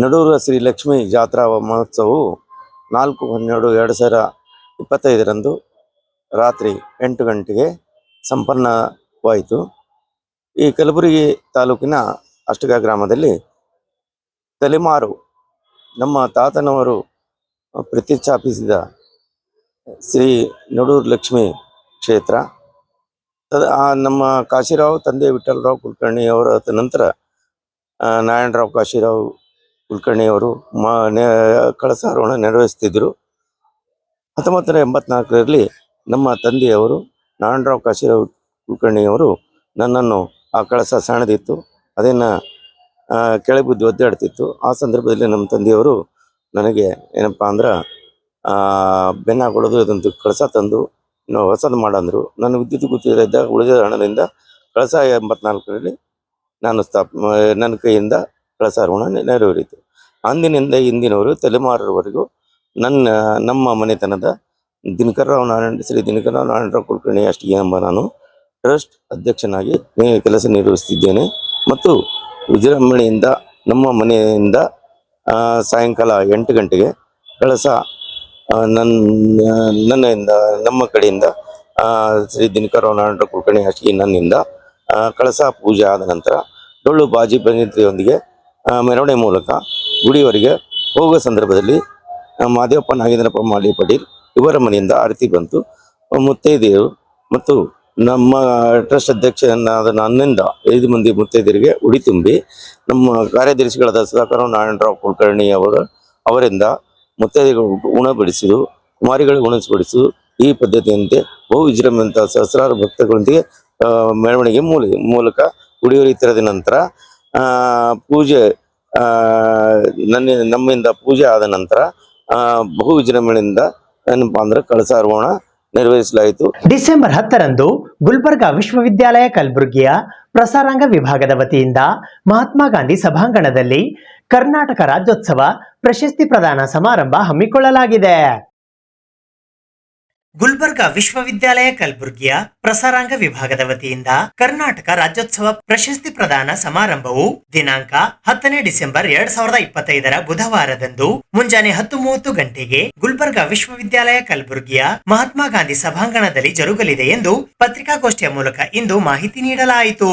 S13: ನಡೂರ ಶ್ರೀ ಲಕ್ಷ್ಮೀ ಜಾತ್ರಾ ಮಹೋತ್ಸವವು 4/12/2025ರಂದು ರಾತ್ರಿ 8 ಗಂಟೆಗೆ ಸಂಪನ್ನವಾಯಿತು. ಈ ಕಲಬುರಗಿ ತಾಲೂಕಿನ ಅಷ್ಟಗ ಗ್ರಾಮದಲ್ಲಿ ತಲೆಮಾರು ನಮ್ಮ ತಾತನವರು ಪ್ರತಿಷ್ಠಾಪಿಸಿದ ಶ್ರೀ ನಡೂರು ಲಕ್ಷ್ಮೀ ಕ್ಷೇತ್ರ. ನಮ್ಮ ಕಾಶಿರಾವ್ ತಂದೆ ವಿಠ್ಠಲರಾವ್ ಕುಲಕರ್ಣಿ ಅವರ ನಂತರ ನಾರಾಯಣರಾವ್ ಕಾಶಿರಾವ್ ಕುಲಕರ್ಣಿಯವರು ಕಳಸಾರೋಹಣ ನೆರವೇರಿಸ್ತಿದ್ರು. 1984ರಲ್ಲಿ ನಮ್ಮ ತಂದೆಯವರು ನಾರಾಯಣರಾವ್ ಕಾಶಿರಾವ್ ಕುಲಕರ್ಣಿಯವರು ನನ್ನನ್ನು ಆ ಕಳಸ ಸಣ್ಣದಿತ್ತು, ಅದನ್ನು ಕೆಳಗೆ ಬಿದ್ದು ಒದ್ದಾಡ್ತಿತ್ತು. ಆ ಸಂದರ್ಭದಲ್ಲಿ ನಮ್ಮ ತಂದೆಯವರು ನನಗೆ ಏನಪ್ಪ ಅಂದ್ರೆ ಬೆನ್ನ ಕೊಡೋದು, ಅದೊಂದು ಕಳಸ ತಂದು ಹೊಸದು ಮಾಡಂದರು. ನಾನು ವಿದ್ಯುತ್ ಗುತ್ತಿಗೆಯಿದ್ದಾಗ ಉಳಿದ ಹಣದಿಂದ ಕಳಸ 84ರಲ್ಲಿ ನಾನು ನನ್ನ ಕೈಯಿಂದ ಕಳಸಾರೋಹಣ ನೆರವೇರಿತು. ಅಂದಿನಿಂದ ಇಂದಿನವರು ತಲೆಮಾರವರೆಗೂ ನಮ್ಮ ಮನೆತನದ ದಿನಕರ್ ರಾವ್ ಶ್ರೀ ದಿನಕರ್ ರಾವ್ ನಾರಾಯಣರಾವ್ ಕುಲಕರ್ಣಿ ಅಷ್ಟಗಿ ಎಂಬ ನಾನು ಟ್ರಸ್ಟ್ ಅಧ್ಯಕ್ಷನಾಗಿ ಕೆಲಸ ನಿರ್ವಹಿಸುತ್ತಿದ್ದೇನೆ. ಮತ್ತು ವಿಜೃಂಭಣೆಯಿಂದ ನಮ್ಮ ಮನೆಯಿಂದ ಸಾಯಂಕಾಲ 8 ಗಂಟೆಗೆ ಕಳಸ ನಮ್ಮ ಕಡೆಯಿಂದ ಶ್ರೀ ದಿನಕರ್ ರಾವ್ ನಾರಾಯಣರಾವ್ ಕುಲಕರ್ಣಿ ಅಷ್ಟಗಿ ನನ್ನಿಂದ ಕಳಸ ಪೂಜೆ ಆದ ನಂತರ ಡೊಳ್ಳು ಬಾಜಿ ಭಜನೆಯೊಂದಿಗೆ ಮೆರವಣಿಗೆ ಮೂಲಕ ಗುಡಿಯವರೆಗೆ ಹೋಗುವ ಸಂದರ್ಭದಲ್ಲಿ ಮಾದೇವಪ್ಪ ನಾಗೇಂದ್ರಪ್ಪ ಮಾಲಿ ಪಾಟೀಲ್ ಇವರ ಮನೆಯಿಂದ ಆರತಿ ಬಂತು. ಮುತ್ತೈದೆಯರು ಮತ್ತು ನಮ್ಮ ಟ್ರಸ್ಟ್ ಅಧ್ಯಕ್ಷನಾದ ನನ್ನಿಂದ 5 ಮಂದಿ ಮುತ್ತೈದೆಯರಿಗೆ ಉಡಿ ತುಂಬಿ ನಮ್ಮ ಕಾರ್ಯದರ್ಶಿಗಳಾದ ಸುಧಾಕರ್ ನಾರಾಯಣರಾವ್ ಕುಲಕರ್ಣಿ ಅವರಿಂದ ಮುತ್ತೈದೆಗಳು ಉಣಬಡಿಸಿದು, ಕುಮಾರಿಗಳಿಗೆ ಉಣಿಸಬಡಿಸುವುದು ಈ ಪದ್ಧತಿಯಂತೆ ಬಹು ವಿಜೃಂಭಣೆಯಿಂದ ಸಹಸ್ರಾರು ಭಕ್ತಗಳೊಂದಿಗೆ ಮೆರವಣಿಗೆ ಮೂಲಕ ಗುಡಿಯವರಿಗೆ ತೆರೆದ ನಂತರ ಪೂಜೆ ನಮ್ಮಿಂದ ಪೂಜೆ ಆದ ನಂತರ ಬಹು ವಿಜೃಂಭಣೆಯಿಂದ ಏನಪ್ಪಾ ಅಂದ್ರೆ ಕಳಸಾರೋಹಣ ನೆರವೇರಿಸಲಾಯಿತು.
S3: ಡಿಸೆಂಬರ್ 10ರಂದು ಗುಲ್ಬರ್ಗಾ ವಿಶ್ವವಿದ್ಯಾಲಯ ಕಲಬುರಗಿಯ ಪ್ರಸಾರಾಂಗ ವಿಭಾಗದ ವತಿಯಿಂದ ಮಹಾತ್ಮ ಗಾಂಧಿ ಸಭಾಂಗಣದಲ್ಲಿ ಕರ್ನಾಟಕ ರಾಜ್ಯೋತ್ಸವ ಪ್ರಶಸ್ತಿ ಪ್ರದಾನ ಸಮಾರಂಭ ಹಮ್ಮಿಕೊಳ್ಳಲಾಗಿದೆ.
S2: ಗುಲ್ಬರ್ಗಾ ವಿಶ್ವವಿದ್ಯಾಲಯ ಕಲಬುರಗಿಯ ಪ್ರಸಾರಾಂಗ ವಿಭಾಗದ ವತಿಯಿಂದ ಕರ್ನಾಟಕ ರಾಜ್ಯೋತ್ಸವ ಪ್ರಶಸ್ತಿ ಪ್ರದಾನ ಸಮಾರಂಭವು ದಿನಾಂಕ 10 ಡಿಸೆಂಬರ್ 2025ರ ಬುಧವಾರದಂದು ಮುಂಜಾನೆ 10:30 ಗಂಟೆಗೆ ಗುಲ್ಬರ್ಗಾ ವಿಶ್ವವಿದ್ಯಾಲಯ ಕಲಬುರಗಿಯ ಮಹಾತ್ಮ ಗಾಂಧಿ ಸಭಾಂಗಣದಲ್ಲಿ ಜರುಗಲಿದೆ ಎಂದು ಪತ್ರಿಕಾಗೋಷ್ಠಿಯ ಮೂಲಕ ಇಂದು ಮಾಹಿತಿ ನೀಡಲಾಯಿತು.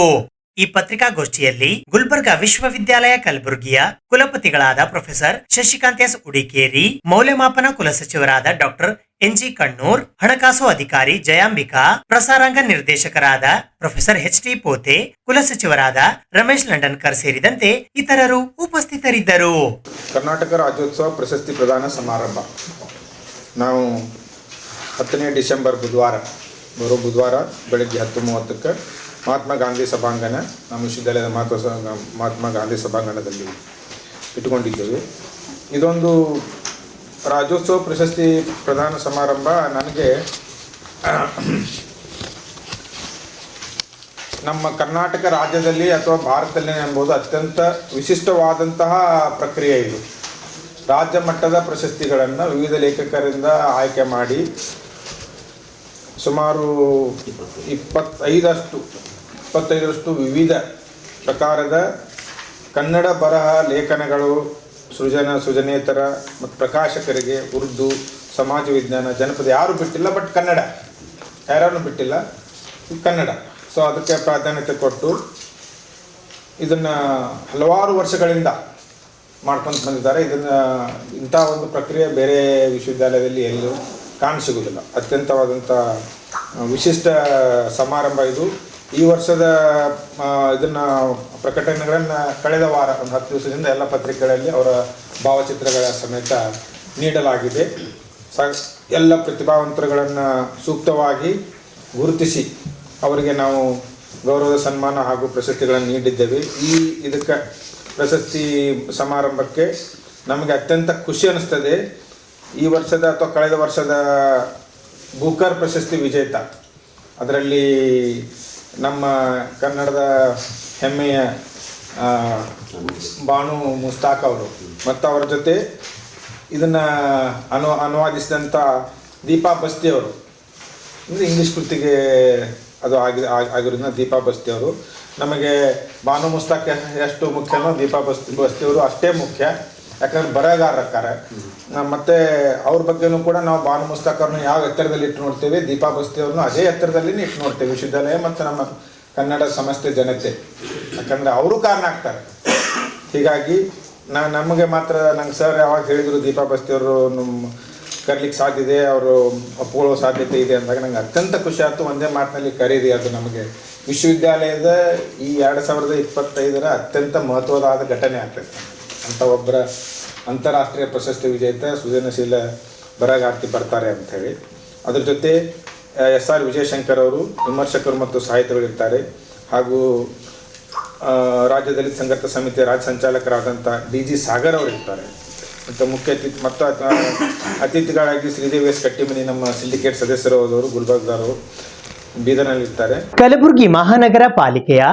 S2: ಈ ಪತ್ರಿಕಾಗೋಷ್ಠಿಯಲ್ಲಿ ಗುಲ್ಬರ್ಗಾ ವಿಶ್ವವಿದ್ಯಾಲಯ ಕಲಬುರಗಿಯ ಕುಲಪತಿಗಳಾದ ಪ್ರೊಫೆಸರ್ ಶಶಿಕಾಂತ್ ಎಸ್ ಉಡಿಕೇರಿ, ಮೌಲ್ಯಮಾಪನ ಕುಲಸಚಿವರಾದ ಡಾಕ್ಟರ್ NG ಕಣ್ಣೂರ್, ಹಣಕಾಸು ಅಧಿಕಾರಿ ಜಯಾಂಬಿಕಾ, ಪ್ರಸಾರಾಂಗ ನಿರ್ದೇಶಕರಾದ ಪ್ರೊಫೆಸರ್ HT ಪೋತೆ, ಕುಲಸಚಿವರಾದ ರಮೇಶ್ ಲಂಡನ್ಕರ್ ಸೇರಿದಂತೆ ಇತರರು ಉಪಸ್ಥಿತರಿದ್ದರು.
S9: ಕರ್ನಾಟಕ ರಾಜ್ಯೋತ್ಸವ ಪ್ರಶಸ್ತಿ ಪ್ರದಾನ ಸಮಾರಂಭ ನಾವು 10 ಡಿಸೆಂಬರ್ ಬರೋ ಬುಧವಾರ ಬೆಳಗ್ಗೆ 10:30ಕ್ಕೆ ಮಹಾತ್ಮ ಗಾಂಧಿ ಸಭಾಂಗಣ, ನಮ್ಮ ವಿಶ್ವವಿದ್ಯಾಲಯದ ಮಹಾತ್ಮ ಗಾಂಧಿ ಸಭಾಂಗಣದಲ್ಲಿ ಇಟ್ಟುಕೊಂಡಿದ್ದೇವೆ. ಇದೊಂದು ರಾಜ್ಯೋತ್ಸವ ಪ್ರಶಸ್ತಿ ಪ್ರದಾನ ಸಮಾರಂಭ ನನಗೆ ನಮ್ಮ ಕರ್ನಾಟಕ ರಾಜ್ಯದಲ್ಲಿ ಅಥವಾ ಭಾರತದಲ್ಲಿ ಎಂಬುದು ಅತ್ಯಂತ ವಿಶಿಷ್ಟವಾದಂತಹ ಪ್ರಕ್ರಿಯೆ. ಇದು ರಾಜ್ಯ ಮಟ್ಟದ ಪ್ರಶಸ್ತಿಗಳನ್ನು ವಿವಿಧ ಲೇಖಕರಿಂದ ಆಯ್ಕೆ ಮಾಡಿ ಸುಮಾರು 25ರಷ್ಟು ವಿವಿಧ ಪ್ರಕಾರದ ಕನ್ನಡ ಬರಹ ಲೇಖನಗಳು ಸೃಜನೇತರ ಮತ್ತು ಪ್ರಕಾಶಕರಿಗೆ ಉರ್ದು, ಸಮಾಜ ವಿಜ್ಞಾನ, ಜನಪದ ಯಾರೂ ಬಿಟ್ಟಿಲ್ಲ. ಬಟ್ ಕನ್ನಡ ಯಾರನ್ನು ಬಿಟ್ಟಿಲ್ಲ, ಕನ್ನಡ. ಸೊ ಅದಕ್ಕೆ ಪ್ರಾಧಾನ್ಯತೆ ಕೊಟ್ಟು ಇದನ್ನು ಹಲವಾರು ವರ್ಷಗಳಿಂದ ಮಾಡ್ಕೊಂಡು ಬಂದಿದ್ದಾರೆ. ಇಂಥ ಒಂದು ಪ್ರಕ್ರಿಯೆ ಬೇರೆ ವಿಶ್ವವಿದ್ಯಾಲಯದಲ್ಲಿ ಎಲ್ಲೂ ಕಾಣಸಿಗೋದಿಲ್ಲ. ಅತ್ಯಂತವಾದಂಥ ವಿಶಿಷ್ಟ ಸಮಾರಂಭ ಇದು. ಈ ವರ್ಷದ ಇದನ್ನು ಪ್ರಕಟಣೆಗಳನ್ನು ಕಳೆದ ವಾರ ಒಂದು 10 ದಿವಸದಿಂದ ಎಲ್ಲ ಪತ್ರಿಕೆಗಳಲ್ಲಿ ಅವರ ಭಾವಚಿತ್ರಗಳ ಸಮೇತ ನೀಡಲಾಗಿದೆ. ಎಲ್ಲ ಪ್ರತಿಭಾವಂತರುಗಳನ್ನು ಸೂಕ್ತವಾಗಿ ಗುರುತಿಸಿ ಅವರಿಗೆ ನಾವು ಗೌರವದ ಸನ್ಮಾನ ಹಾಗೂ ಪ್ರಶಸ್ತಿಗಳನ್ನು ನೀಡಿದ್ದೇವೆ. ಇದಕ್ಕೆ ಪ್ರಶಸ್ತಿ ಸಮಾರಂಭಕ್ಕೆ ನಮಗೆ ಅತ್ಯಂತ ಖುಷಿ ಅನ್ನಿಸ್ತದೆ. ಈ ವರ್ಷದ ಅಥವಾ ಕಳೆದ ವರ್ಷದ ಬೂಕರ್ ಪ್ರಶಸ್ತಿ ವಿಜೇತ, ಅದರಲ್ಲಿ ನಮ್ಮ ಕನ್ನಡದ ಹೆಮ್ಮೆಯ ಬಾನು ಮುಸ್ತಾಕ್ ಅವರು ಮತ್ತು ಅವರ ಜೊತೆ ಇದನ್ನು ಅನುವಾದಿಸಿದಂಥ ದೀಪಾ ಬಸ್ತಿ ಅವರು, ಅಂದರೆ ಇಂಗ್ಲೀಷ್ ಕೃತಿಗೆ ಅದು ಆಗಿರೋದ್ರಿಂದ ದೀಪಾ ಬಸ್ತಿ ಅವರು. ನಮಗೆ ಬಾನು ಮುಸ್ತಾಕ್ ಎಷ್ಟು ಮುಖ್ಯನೋ ದೀಪಾ ಬಸ್ತಿಯವರು ಅಷ್ಟೇ ಮುಖ್ಯ, ಯಾಕಂದ್ರೆ ಬರಹಗಾರಕ್ಕಾರ. ಮತ್ತು ಅವ್ರ ಬಗ್ಗೆನೂ ಕೂಡ ನಾವು ಬಾನು ಮುಸ್ತಾಕ್ ಅವ್ರನ್ನ ಯಾವ ಎತ್ತರದಲ್ಲಿ ಇಟ್ಟು ನೋಡ್ತೇವೆ, ದೀಪಾ ಬಸ್ತಿಯವ್ರನ್ನೂ ಅದೇ ಎತ್ತರದಲ್ಲಿ ಇಟ್ಟು ನೋಡ್ತೇವೆ, ವಿಶ್ವವಿದ್ಯಾಲಯ ಮತ್ತು ನಮ್ಮ ಕನ್ನಡ ಸಮಸ್ತೆ ಜನತೆ, ಯಾಕಂದರೆ ಅವರು ಕಾರಣ ಆಗ್ತಾರೆ. ಹೀಗಾಗಿ ನಮಗೆ ಮಾತ್ರ ನಂಗೆ ಸರ್ ಯಾವಾಗ ಹೇಳಿದರು ದೀಪಾ ಬಸ್ತಿಯವರು ಕರೀಲಿಕ್ಕೆ ಸಾಧ್ಯ ಇದೆ, ಅವರು ಒಪ್ಕೊಳ್ಳೋ ಸಾಧ್ಯತೆ ಇದೆ ಅಂದಾಗ ನಂಗೆ ಅತ್ಯಂತ ಖುಷಿ ಆಯಿತು. ಒಂದೇ ಮಾತಿನಲ್ಲಿ ಕರೀರಿ, ಅದು ನಮಗೆ ವಿಶ್ವವಿದ್ಯಾಲಯದ ಈ 2025 ಅತ್ಯಂತ ಮಹತ್ವದಾದ ಘಟನೆ ಆಗ್ತದೆ. ಅಂಥ ಒಬ್ಬರ ಅಂತಾರಾಷ್ಟ್ರೀಯ ಪ್ರಶಸ್ತಿ ವಿಜೇತ ಸೃಜನಶೀಲ ಬರಹಗಾರ್ತಿ ಬರ್ತಾರೆ ಅಂಥೇಳಿ. ಅದ್ರ ಜೊತೆ SR ವಿಜಯಶಂಕರ್ ಅವರು ವಿಮರ್ಶಕರು ಮತ್ತು ಸಾಹಿತಿಗಳು ಇರ್ತಾರೆ, ಹಾಗೂ ರಾಜ್ಯ ದಲಿತ ಸಂಘರ್ಷ ಸಮಿತಿಯ ರಾಜ್ಯ ಸಂಚಾಲಕರಾದಂಥ DG ಸಾಗರ್ ಅವರು ಇರ್ತಾರೆ. ಮತ್ತು ಮುಖ್ಯ ಅತಿಥಿ ಮತ್ತು ಅತಿಥಿಗಳಾಗಿ ಶ್ರೀದೇವಿ ಎಸ್ ಕಟ್ಟಿಮನಿ ನಮ್ಮ ಸಿಂಡಿಕೇಟ್ ಸದಸ್ಯರು ಹೋದವರು ಗುಲ್ಬರ್ಗದವರು ಬೀದರ್ನಲ್ಲಿರ್ತಾರೆ.
S3: ಕಲಬುರಗಿ ಮಹಾನಗರ ಪಾಲಿಕೆಯ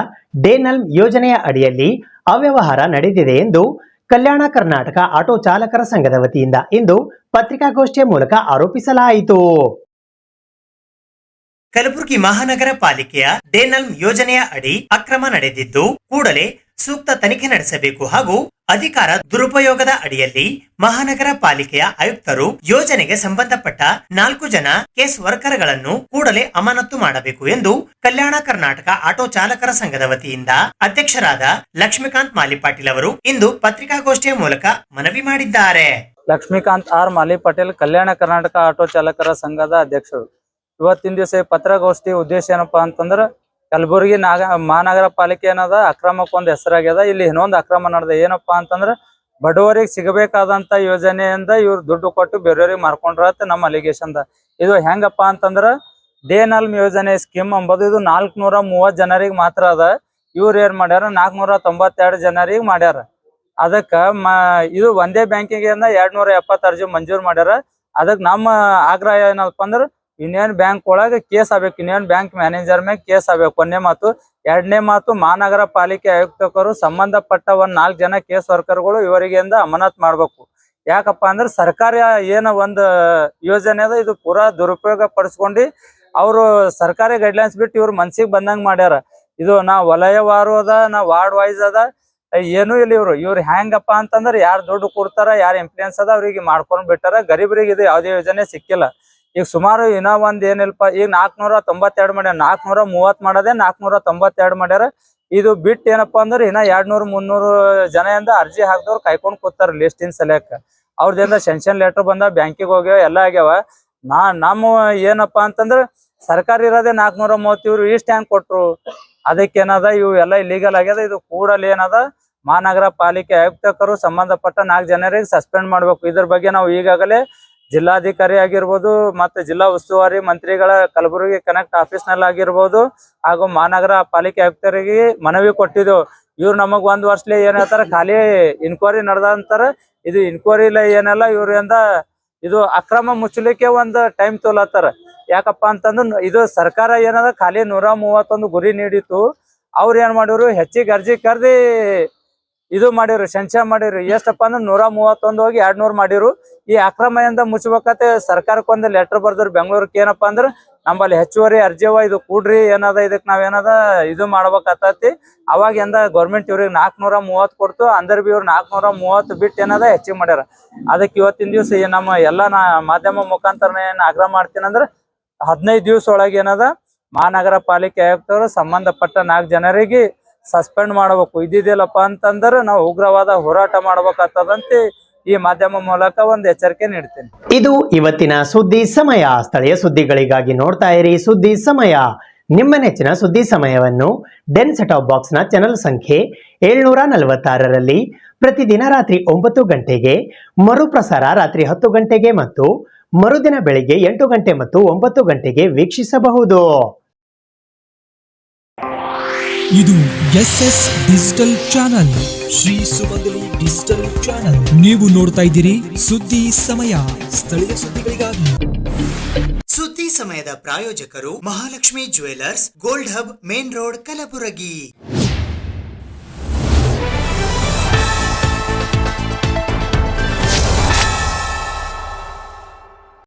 S3: ಡೇನಲ್ ಯೋಜನೆಯ ಅಡಿಯಲ್ಲಿ ಅವ್ಯವಹಾರ ನಡೆದಿದೆ ಎಂದು ಕಲ್ಯಾಣ ಕರ್ನಾಟಕ ಆಟೋ ಚಾಲಕರ ಸಂಘದ ವತಿಯಿಂದ ಇಂದು ಪತ್ರಿಕಾಗೋಷ್ಠಿಯ ಮೂಲಕ ಆರೋಪಿಸಲಾಯಿತು.
S2: ಕಲಬುರಗಿ ಮಹಾನಗರ ಪಾಲಿಕೆಯ ಡೇನಲ್ ಯೋಜನೆಯ ಅಡಿ ಅಕ್ರಮ ನಡೆದಿದ್ದು ಕೂಡಲೇ ಸೂಕ್ತ ತನಿಖೆ ನಡೆಸಬೇಕು ಹಾಗೂ ಅಧಿಕಾರ ದುರುಪಯೋಗದ ಅಡಿಯಲ್ಲಿ ಮಹಾನಗರ ಪಾಲಿಕೆಯ ಆಯುಕ್ತರು ಯೋಜನೆಗೆ ಸಂಬಂಧಪಟ್ಟ 4 ಜನ ಕೇಸ್ ವರ್ಕರ್ಗಳನ್ನು ಕೂಡಲೇ ಅಮಾನತು ಮಾಡಬೇಕು ಎಂದು ಕಲ್ಯಾಣ ಕರ್ನಾಟಕ ಆಟೋ ಚಾಲಕರ ಸಂಘದ ವತಿಯಿಂದ ಅಧ್ಯಕ್ಷರಾದ ಲಕ್ಷ್ಮೀಕಾಂತ್ ಮಾಲಿ ಪಾಟೀಲ್ ಅವರು ಇಂದು ಪತ್ರಿಕಾಗೋಷ್ಠಿಯ ಮೂಲಕ ಮನವಿ ಮಾಡಿದ್ದಾರೆ.
S10: ಲಕ್ಷ್ಮೀಕಾಂತ್ ಆರ್ ಮಾಲಿ ಪಾಟೀಲ್, ಕಲ್ಯಾಣ ಕರ್ನಾಟಕ ಆಟೋ ಚಾಲಕರ ಸಂಘದ ಅಧ್ಯಕ್ಷರು. ಇವತ್ತಿನ ದಿವಸ ಪತ್ರಗೋಷ್ಠಿ ಉದ್ದೇಶ ಏನಪ್ಪಾ ಅಂತಂದ್ರೆ ಕಲಬುರಗಿ ಮಹಾನಗರ ಪಾಲಿಕೆ ಏನದ ಅಕ್ರಮಕ್ಕೊಂದು ಹೆಸರಾಗ್ಯದ. ಇಲ್ಲಿ ಇನ್ನೊಂದು ಅಕ್ರಮ ನಡೆದ. ಏನಪ್ಪಾ ಅಂತಂದ್ರೆ ಬಡವರಿಗೆ ಸಿಗಬೇಕಾದಂತ ಯೋಜನೆಯಿಂದ ಇವ್ರು ದುಡ್ಡು ಕೊಟ್ಟು ಬೇರೆಯವ್ರಿಗೆ ಮಾರ್ಕೊಂಡ್ರತ್ತ ನಮ್ಮ ಅಲಿಗೇಷನ್. ಇದು ಹೆಂಗಪ್ಪ ಅಂತಂದ್ರ ಡೇನಲ್ ಯೋಜನೆ ಸ್ಕೀಮ್ ಅಂಬೋದು ಇದು 430 ಜನರಿಗೆ ಮಾತ್ರ ಅದ. ಇವ್ರು ಏನ್ ಮಾಡ್ಯಾರ 492 ಜನರಿಗೆ ಮಾಡ್ಯಾರ. ಅದಕ್ಕ ಇದು ಒಂದೇ ಬ್ಯಾಂಕಿಗೆ 270 ಅರ್ಜಿ ಮಂಜೂರು ಮಾಡ್ಯಾರ. ಅದಕ್ಕೆ ನಮ್ಮ ಆಗ್ರಹ ಏನಪ್ಪ ಅಂದ್ರೆ ಯೂನಿಯನ್ ಬ್ಯಾಂಕ್ ಒಳಗೆ ಕೇಸ್ ಆಗ್ಬೇಕು, ಯೂನಿಯನ್ ಬ್ಯಾಂಕ್ ಮ್ಯಾನೇಜರ್ ಮೇಲೆ ಕೇಸ್ ಆಗ್ಬೇಕು. ಒಂದೇ ಮಾತು. ಎರಡನೇ ಮಾತು, ಮಹಾನಗರ ಪಾಲಿಕೆ ಆಯುಕ್ತರು ಸಂಬಂಧಪಟ್ಟ 4 ಜನ ಕೇಸ್ ವರ್ಕರ್ಗಳು ಇವರಿಗೆಂದ ಅಮಾನತ್ ಮಾಡ್ಬೇಕು. ಯಾಕಪ್ಪ ಅಂದ್ರೆ ಸರ್ಕಾರ ಏನೋ ಒಂದು ಯೋಜನೆ ಅದ, ಇದು ಪೂರಾ ದುರುಪಯೋಗ ಪಡಿಸ್ಕೊಂಡು ಅವರು ಸರ್ಕಾರಿ ಗೈಡ್ಲೈನ್ಸ್ ಬಿಟ್ಟು ಇವ್ರು ಮನ್ಸಿಗೆ ಬಂದಂಗ ಮಾಡ್ಯಾರ. ಇದು ನಾ ವಲಯವಾರು ಅದ, ನಾ ವಾರ್ಡ್ ವೈಸ್ ಅದ, ಏನೂ ಇಲ್ಲ. ಇವ್ರು ಹೆಂಗಪ್ಪ ಅಂತಂದ್ರೆ ಯಾರು ದುಡ್ಡು ಕೊಡ್ತಾರ, ಯಾರು ಇನ್ಫ್ಲೂಯೆನ್ಸ್ ಅದ ಅವ್ರಿಗೆ ಮಾಡ್ಕೊಂಡ್ ಬಿಟ್ಟಾರ. ಗರೀಬರಿಗೆ ಇದು ಯಾವುದೇ ಯೋಜನೆ ಸಿಕ್ಕಿಲ್ಲ. ಈಗ ಸುಮಾರು ಇನ್ನೂ ಒಂದ್ ಏನಿಲ್ಪ, ಈಗ 492 ಮಾಡ್ಯಾರ, 430 ಮಾಡದೆ 492 ಮಾಡ್ಯಾರ. ಇದು ಬಿಟ್ಟು ಏನಪ್ಪಾ ಅಂದ್ರೆ ಇನ್ನ 200-300 ಜನ ಅರ್ಜಿ ಹಾಕ್ದವ್ರು ಕಾಯ್ಕೊಂಡ್ ಕೂತಾರ ಲಿಸ್ಟಿನ ಸಲಕ. ಅವ್ರದಿಂದ ಸೆನ್ಷನ್ ಲೆಟರ್ ಬಂದ, ಬ್ಯಾಂಕಿಗೆ ಹೋಗ್ಯಾವ, ಎಲ್ಲ ಆಗ್ಯಾವ. ನಮ್ಮ ಏನಪ್ಪಾ ಅಂತಂದ್ರ ಸರ್ಕಾರ ಇರೋದೇ 430, ಇವ್ರು ಇಷ್ಟ ಹೆಂಗ್ ಕೊಟ್ರು? ಅದಕ್ಕೇನದ ಇವು ಎಲ್ಲ ಇಲ್ಲಿಗಲ್ ಆಗ್ಯದ. ಇದು ಕೂಡಲೇ ಏನದ ಮಹಾನಗರ ಪಾಲಿಕೆ ಆಯುಕ್ತರು ಸಂಬಂಧಪಟ್ಟ 4 ಜನರಿಗೆ ಸಸ್ಪೆಂಡ್ ಮಾಡ್ಬೇಕು. ಇದ್ರ ಬಗ್ಗೆ ನಾವು ಈಗಾಗಲೇ ಜಿಲ್ಲಾಧಿಕಾರಿ ಆಗಿರ್ಬೋದು ಮತ್ತೆ ಜಿಲ್ಲಾ ಉಸ್ತುವಾರಿ ಮಂತ್ರಿಗಳ ಕಲಬುರಗಿ ಕನೆಕ್ಟ್ ಆಫೀಸ್ ನಲ್ಲಿ ಆಗಿರ್ಬೋದು ಹಾಗೂ ಮಹಾನಗರ ಪಾಲಿಕೆ ಆಯುಕ್ತರಿಗೆ ಮನವಿ ಕೊಟ್ಟಿದ್ದೆವು. ಇವ್ರು ನಮಗ್ 1 ವರ್ಷಲಿ ಏನ್ ಹೇಳ್ತಾರ, ಖಾಲಿ ಇನ್ಕ್ವೈರಿ ನಡೆದಂತಾರ. ಇದು ಇನ್ಕ್ವೈರಿ ಇಲ್ಲ ಏನೆಲ್ಲ ಇವ್ರಿಂದ ಇದು ಅಕ್ರಮ ಮುಚ್ಚಲಿಕ್ಕೆ ಒಂದು ಟೈಮ್ ತೊಲತ್ತಾರ. ಯಾಕಪ್ಪ ಅಂತಂದ್ರೆ ಇದು ಸರ್ಕಾರ ಏನದ ಖಾಲಿ 131 ಗುರಿ ನೀಡಿತ್ತು. ಅವ್ರು ಏನ್ ಮಾಡಿದ್ರು, ಹೆಚ್ಚಿಗೆ ಅರ್ಜಿ ಕರ್ದಿ ಇದು ಮಾಡಿರು, ಸೆನ್ಷನ್ ಮಾಡಿರು. ಎಷ್ಟಪ್ಪ ಅಂದ್ರೆ 131 ಹೋಗಿ 200 ಮಾಡಿರು. ಈ ಅಕ್ರಮದಿಂದ ಮುಚ್ಚಬೇಕಂತ ಸರ್ಕಾರಕ್ಕೊಂದು ಲೆಟರ್ ಬರ್ದ್ರು ಬೆಂಗಳೂರಿಗೆ. ಏನಪ್ಪಾ ಅಂದ್ರೆ ನಮ್ಮಲ್ಲಿ ಹೆಚ್ಚುವರಿ ಅರ್ಜಿವ, ಇದು ಕೂಡ್ರಿ, ಏನದ ಇದಕ್ ನಾವೇನದ ಇದು ಮಾಡ್ಬೇಕಾಗ್ತತಿ. ಅವಾಗ ಎಂದ ಗೌರ್ಮೆಂಟ್ ಇವ್ರಿಗೆ 430 ಕೊಡ್ತು. ಅಂದ್ರ ಬಿ ಇವ್ರು 430 ಬಿಟ್ಟು ಏನದ ಹೆಚ್ಚಿಗೆ ಮಾಡ್ಯಾರ. ಅದಕ್ಕೆ ಇವತ್ತಿನ ದಿವ್ಸ ನಮ್ಮ ಎಲ್ಲಾ ಮಾಧ್ಯಮ ಮುಖಾಂತರ ಏನ್ ಆಗ್ರಹ ಮಾಡ್ತೀನಿ ಅಂದ್ರೆ 15 ದಿವಸ ಒಳಗೆ ಏನದ ಮಹಾನಗರ ಪಾಲಿಕೆ ಆಯುಕ್ತರು ಸಂಬಂಧಪಟ್ಟ 4 ಜನರಿಗೆ ಸಸ್ಪೆಂಡ್ ಮಾಡಬೇಕು. ಇದಿಲ್ಲಪ್ಪ ಅಂತಂದ್ರೆ ನಾವು ಉಗ್ರವಾದ ಹೋರಾಟ ಮಾಡ್ಬೇಕಾಗ್ತದಂತೆ ಈ ಮಾಧ್ಯಮ ಮೂಲಕ ಒಂದು ಎಚ್ಚರಿಕೆ ನೀಡ್ತೇನೆ.
S3: ಇದು ಇವತ್ತಿನ ಸುದ್ದಿ ಸಮಯ. ಸ್ಥಳೀಯ ಸುದ್ದಿಗಳಿಗಾಗಿ ನೋಡ್ತಾ ಇರಿ ಸುದ್ದಿ ಸಮಯ. ನಿಮ್ಮ ನೆಚ್ಚಿನ ಸುದ್ದಿ ಸಮಯವನ್ನು ಡೆನ್ ಸೆಟಾಪ್ ಬಾಕ್ಸ್ನ ಚಾನೆಲ್ ಸಂಖ್ಯೆ 746ರಲ್ಲಿ ಪ್ರತಿದಿನ ರಾತ್ರಿ 9 ಗಂಟೆಗೆ, ಮರುಪ್ರಸಾರ ರಾತ್ರಿ 10 ಗಂಟೆಗೆ ಮತ್ತು ಮರುದಿನ ಬೆಳಿಗ್ಗೆ 8 ಗಂಟೆ ಮತ್ತು 9 ಗಂಟೆಗೆ ವೀಕ್ಷಿಸಬಹುದು.
S1: ಇದು SS ಡಿಜಿಟಲ್ ಚಾನಲ್, ಶ್ರೀ ಸುಮಂಗಲಿ ಡಿಜಿಟಲ್ ಚಾನಲ್. ನೀವು ನೋಡ್ತಾ ಇದ್ದೀರಿ ಸುದ್ದಿ ಸಮಯ, ಸ್ಥಳೀಯ ಸುದ್ದಿಗಳಿಗಾಗಿ.
S2: ಸುದ್ದಿ ಸಮಯದ ಪ್ರಾಯೋಜಕರು Mahalakshmi jewellers, gold hub, main road, Kalaburagi.